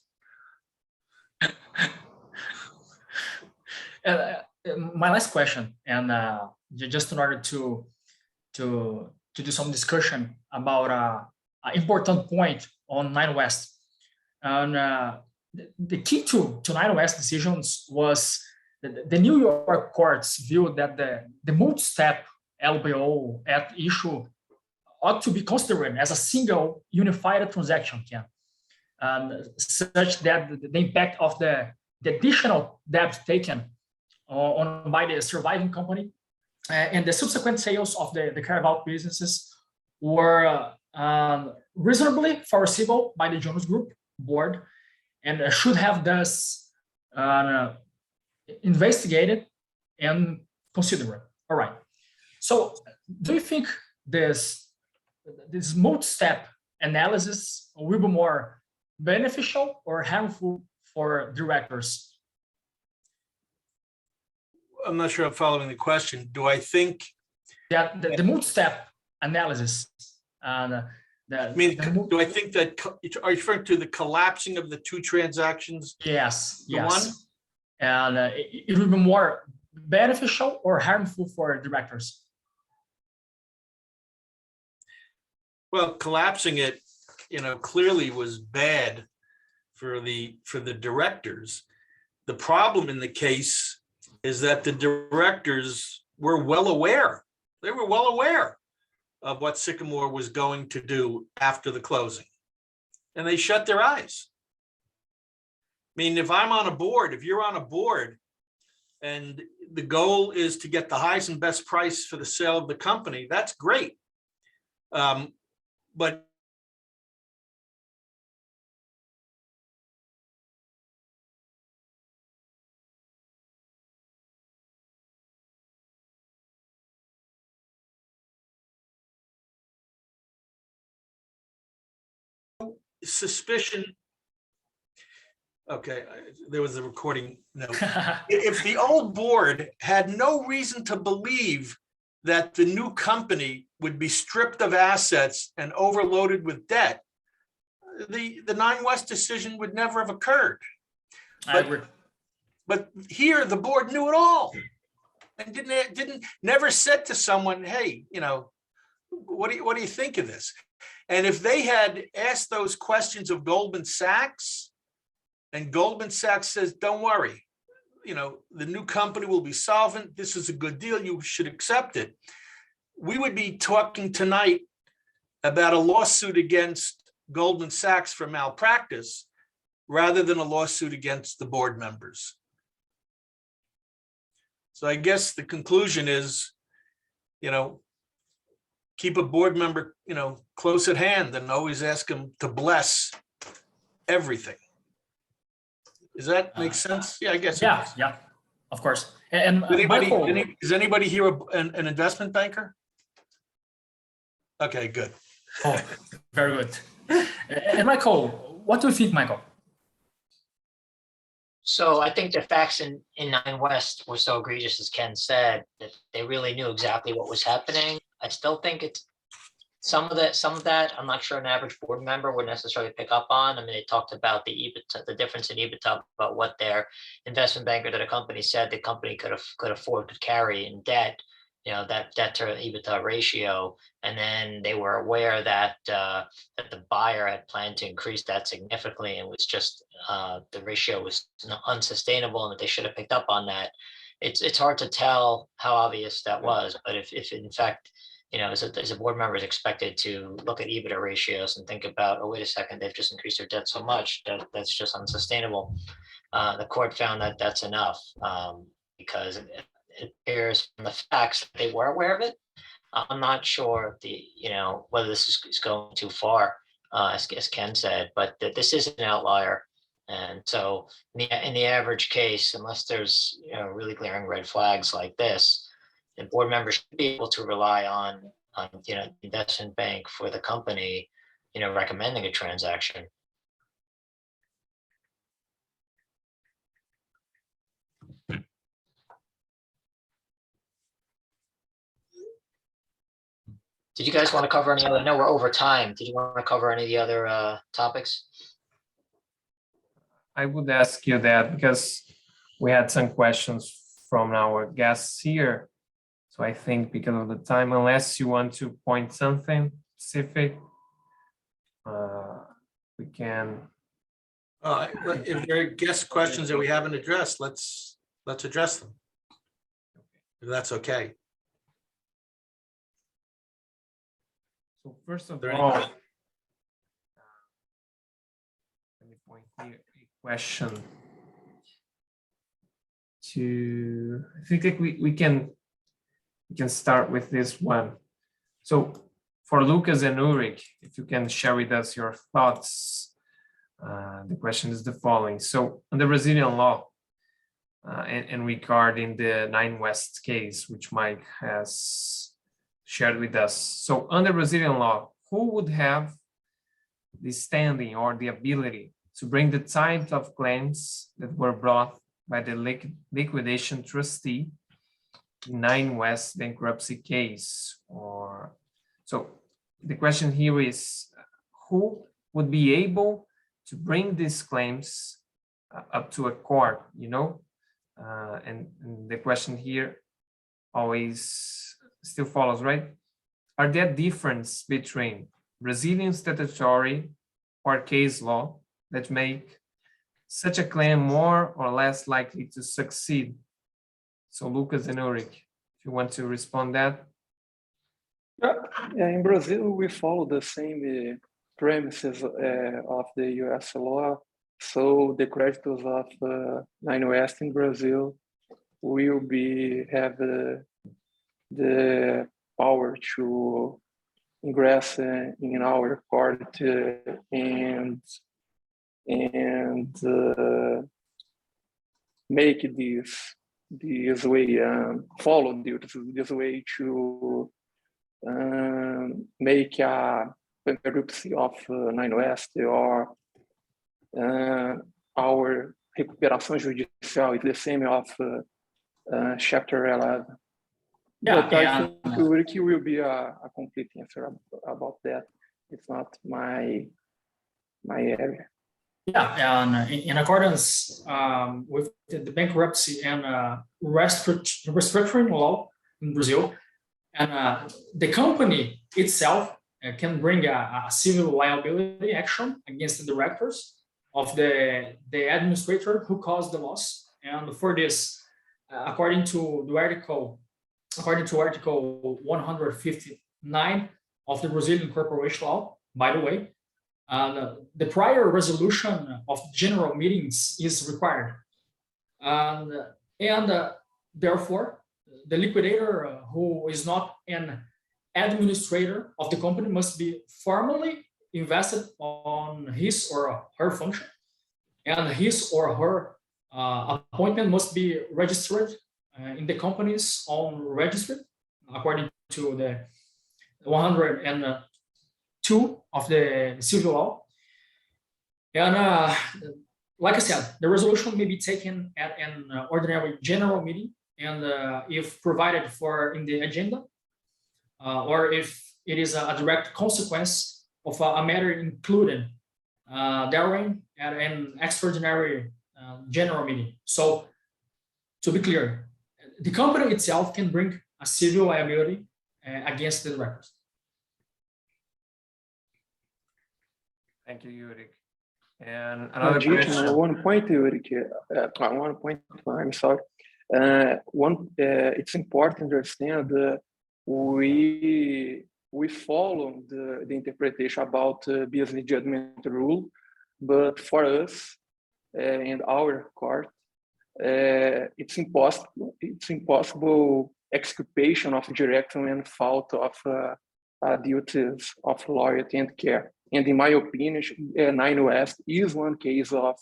my last question, and just in order to do some discussion about an important point on 9 West. And the key to 9 West decisions was the New York courts viewed that the multi-step LBO at issue ought to be considered as a single unified transaction, such that the impact of the additional debt taken on by the surviving company and the subsequent sales of the carve-out businesses were reasonably foreseeable by the Jones Group board and should have thus investigated and considered. All right. So do you think this multi-step analysis will be more beneficial or harmful for directors? I'm not sure I'm following the question. Do I think that the multi-step analysis? Do I think that, are you referring to the collapsing of the 2 transactions? Yes, The yes. one? And it will be more beneficial or harmful for directors? Well, collapsing it, clearly was bad for the directors. The problem in the case is that the directors were well aware. They were well aware of what Sycamore was going to do after the closing. And they shut their eyes. I mean, if I'm on a board, if you're on a board, and the goal is to get the highest and best price for the sale of the company, that's great. But suspicion. Okay, there was a recording note. If the old board had no reason to believe that the new company would be stripped of assets and overloaded with debt, the 9 West decision would never have occurred. I agree. But here the board knew it all and never said to someone, hey, what do you think of this? And if they had asked those questions of Goldman Sachs, and Goldman Sachs says, don't worry, the new company will be solvent. This is a good deal. You should accept it. We would be talking tonight about a lawsuit against Goldman Sachs for malpractice rather than a lawsuit against the board members. So I guess the conclusion is, keep a board member, close at hand and always ask them to bless everything. Does that make sense? Yeah, I guess. Yeah, of course. And is anybody here an investment banker? Okay, good. Oh, very good. And Michael, what do you think, Michael? So I think the facts in 9 West were so egregious, as Ken said, that they really knew exactly what was happening. I still think it's some of that, I'm not sure an average board member would necessarily pick up on. I mean, they talked about the EBITDA, the difference in EBITDA, about what their investment banker to the company said the company could carry in debt, that debt to EBITDA ratio. And then they were aware that that the buyer had planned to increase that significantly, and was just the ratio was unsustainable, and that they should have picked up on that. It's hard to tell how obvious that was, but if in fact, as a board member is expected to look at EBITDA ratios and think about, oh, wait a second, they've just increased their debt so much that's just unsustainable. The court found that that's enough, because it appears from the facts that they were aware of it. I'm not sure whether this is going too far, as Ken said, but that this is an outlier. And so in the average case, unless there's really glaring red flags like this, the board members should be able to rely on the investment bank for the company, recommending a transaction. Did you guys want to cover any other? I know we're over time. Did you want to cover any of the other topics? I would ask you that because we had some questions from our guests here. So I think because of the time, unless you want to point something specific, we can. If there are guest questions that we haven't addressed, let's address them. If that's okay. So first of There any all, questions? let me point here a question to, I think that we can start with this one. So for Lucas and Urick, if you can share with us your thoughts, the question is the following. So under Brazilian law, and regarding the 9 West case, which Mike has shared with us. So under Brazilian law, who would have the standing or the ability to bring the type of claims that were brought by the liquidation trustee in 9 West bankruptcy case? Or so the question here is, who would be able to bring these claims up to a court, and the question here always still follows, right? Are there difference between Brazilian statutory or case law that make such a claim more or less likely to succeed? So Lucas and Urick, if you want to respond that. In Brazil, we follow the same premises of the US law. So the creditors of 9 West in Brazil will have the power to ingress in our court and make this way, follow this way to make a bankruptcy of 9 West or our recuperação judicial is the same of Chapter 11. Yeah, but I think Urick will be a complete answer about that. It's not my area. Yeah, and in accordance with the bankruptcy and restructuring law in Brazil, and the company itself can bring a civil liability action against the directors of the administrator who caused the loss. And for this, according to Article 159 of the Brazilian corporation law, by the way, the prior resolution of general meetings is required. And therefore, the liquidator who is not an administrator of the company must be formally invested on his or her function, and his or her appointment must be registered in the company's own registry, according to the 102 of the civil law. And like I said, the resolution may be taken at an ordinary general meeting, and if provided for in the agenda, or if it is a direct consequence of a matter included therein at an extraordinary general meeting. So, to be clear, the company itself can bring a civil liability against the directors. Thank you, Urick. And another question. One point, Urick. One point. I'm sorry. It's important to understand that we follow the interpretation about business judgment rule, but for us in our court, it's impossible exculpation of director and fault of duties of loyalty and care. And in my opinion, 9 West is one case of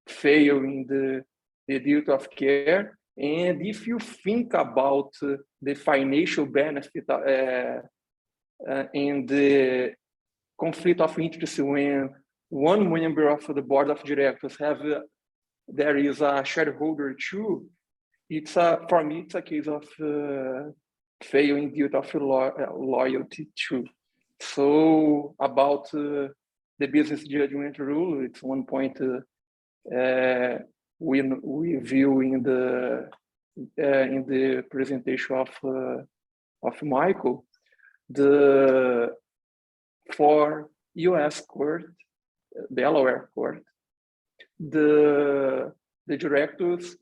failing the duty of care. And if you think about the financial benefit and the conflict of interest when one member of the board of directors there is a shareholder too, for me it's a case of failing duty of loyalty too. So about the business judgment rule, it's one point we view in the presentation of Michael. For U.S. court, Delaware court, the directors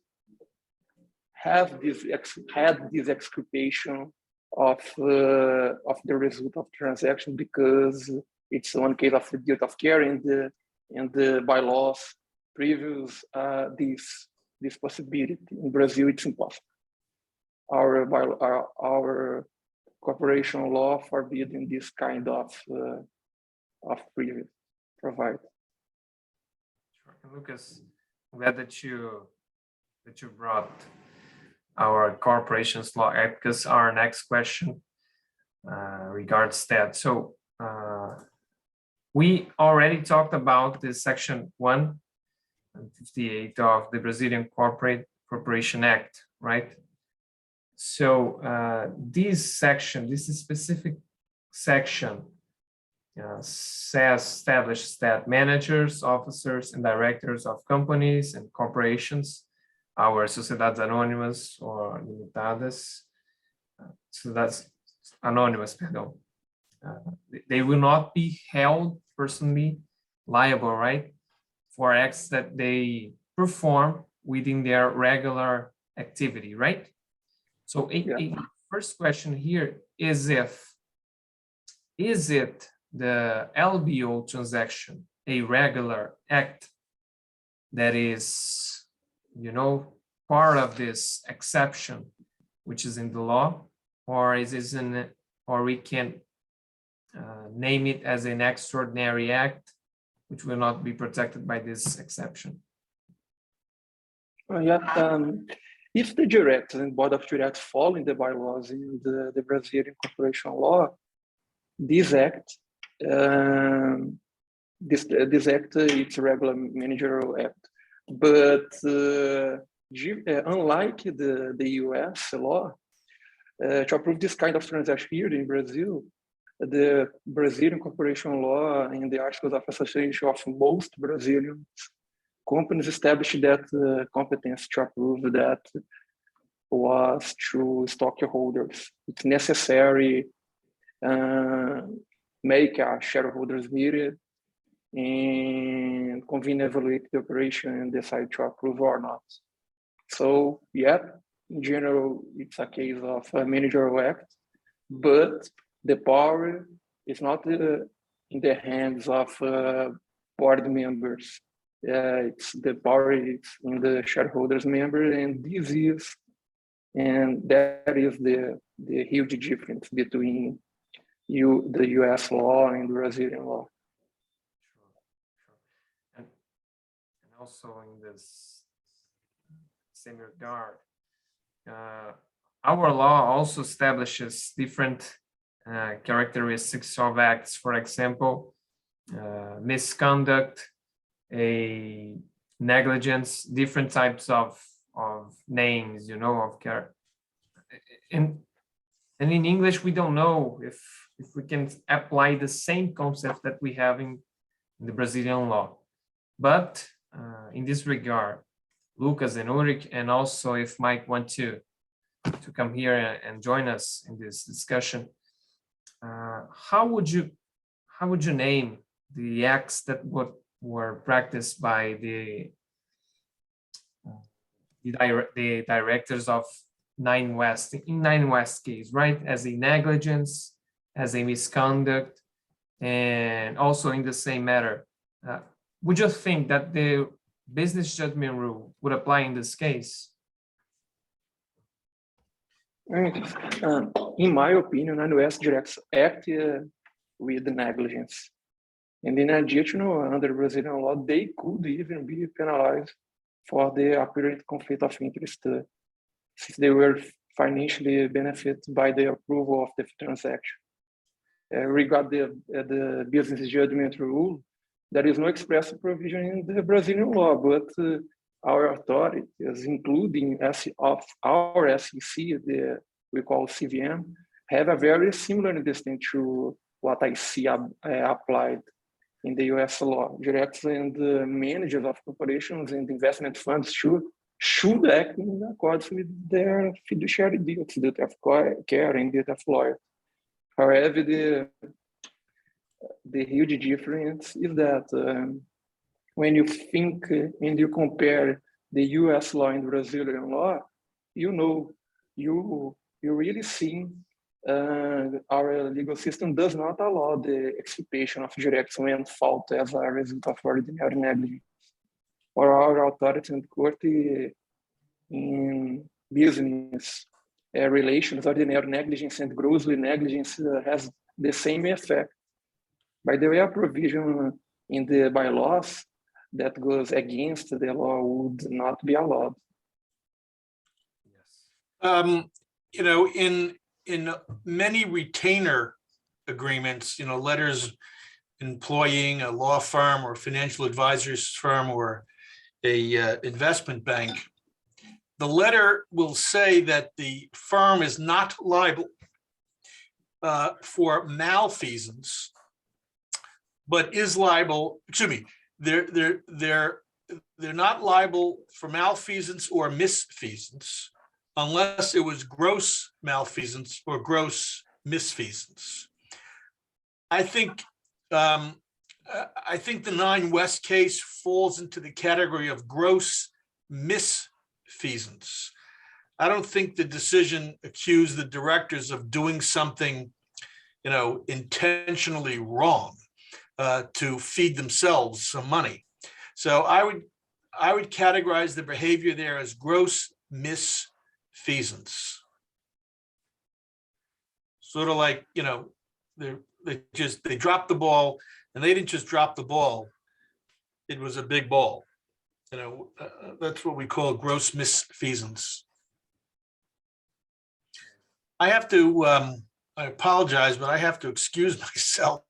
had this exculpation of the result of transaction because it's one case of the duty of care, and the bylaws previous this possibility. In Brazil, it's impossible. Our corporation law forbidding this kind of previous provide. Sure. Lucas, I'm glad that you brought our corporations law act, because our next question regards that. So we already talked about this section 158 of the Brazilian Corporation Act, right? So this specific section establishes that managers, officers, and directors of companies and corporations, our sociedades anônimas or limitadas, so that's anonymous, pardon, they will not be held personally liable, right, for acts that they perform within their regular activity, right? So a first question here is is it the LBO transaction a regular act that is, part of this exception, which is in the law, or or we can name it as an extraordinary act, which will not be protected by this exception? If the directors and board of directors fall in the bylaws in the Brazilian corporation law, this act, it's a regular managerial act. But unlike the US law, to approve this kind of transaction here in Brazil, the Brazilian corporation law and the articles of association of most Brazilian companies established that competence to approve that was through stockholders. It's necessary make a shareholders meeting and convene, evaluate the operation and decide to approve or not. So in general, it's a case of a managerial act, but the power is not in the hands of board members. It's the power is in the shareholders member, and that is the huge difference between the US law and the Brazilian law. Sure. And also in this same regard, our law also establishes different characteristics of acts. For example, misconduct, a negligence, different types of names, of care. And in English, we don't know if we can apply the same concept that we have in the Brazilian law. But in this regard, Lucas and Urick, and also if Mike want to come here and join us in this discussion, how would you name the acts that were practiced by the directors of 9 West, in 9 West case, right? As a negligence, as a misconduct, and also in the same matter, would you think that business judgment rule would apply in this case? In my opinion, US directs act with negligence. And in addition, under Brazilian law, they could even be penalized for the apparent conflict of interest since they were financially benefited by the approval of the transaction. Regarding the business judgment rule, there is no express provision in the Brazilian law, but our authorities, including our SEC, we call CVM, have a very similar understanding to what I see applied in the US law. Directors and managers of corporations and investment funds should act in accordance with their fiduciary duties, duty of care and duty of loyalty. However, the huge difference is that when you think and you compare the US law and Brazilian law, you really see our legal system does not allow the exculpation of directors when fault as a result of ordinary negligence. For our authorities and court in business relations, ordinary negligence and grossly negligence has the same effect. By the way, a provision in the bylaws that goes against the law would not be allowed. You know, in many retainer agreements, you know, letters employing a law firm or financial advisors firm or a investment bank, the letter will say that the firm is not liable for malfeasance, but is liable, excuse me, they're not liable for malfeasance or misfeasance unless it was gross malfeasance or gross misfeasance. I think the 9 West case falls into the category of gross misfeasance. I don't think the decision accused the directors of doing something, you know, intentionally wrong to feed themselves some money. So I would categorize the behavior there as gross misfeasance. Sort of like, you know, they dropped the ball, and they didn't just drop the ball, it was a big ball. You know, that's what we call gross misfeasance. I have to, I apologize, but I have to excuse myself.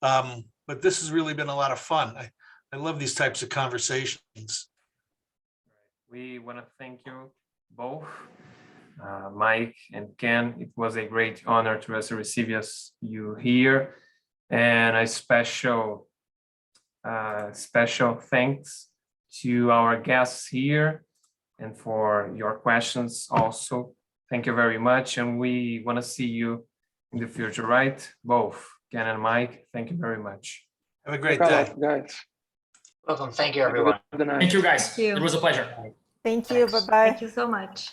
But this has really been a lot of fun. I love these types of conversations. We want to thank you both, Mike and Ken. It was a great honor to us to receive you here, and a special thanks to our guests here and for your questions also. Thank you very much, and we want to see you in the future, right? Both Ken and Mike, thank you very much. Have a great day. Guys. Welcome. Thank you, everyone. Thank you, guys. Thank you. It was a pleasure. Thank you. Thanks. Bye-bye. Thank you so much.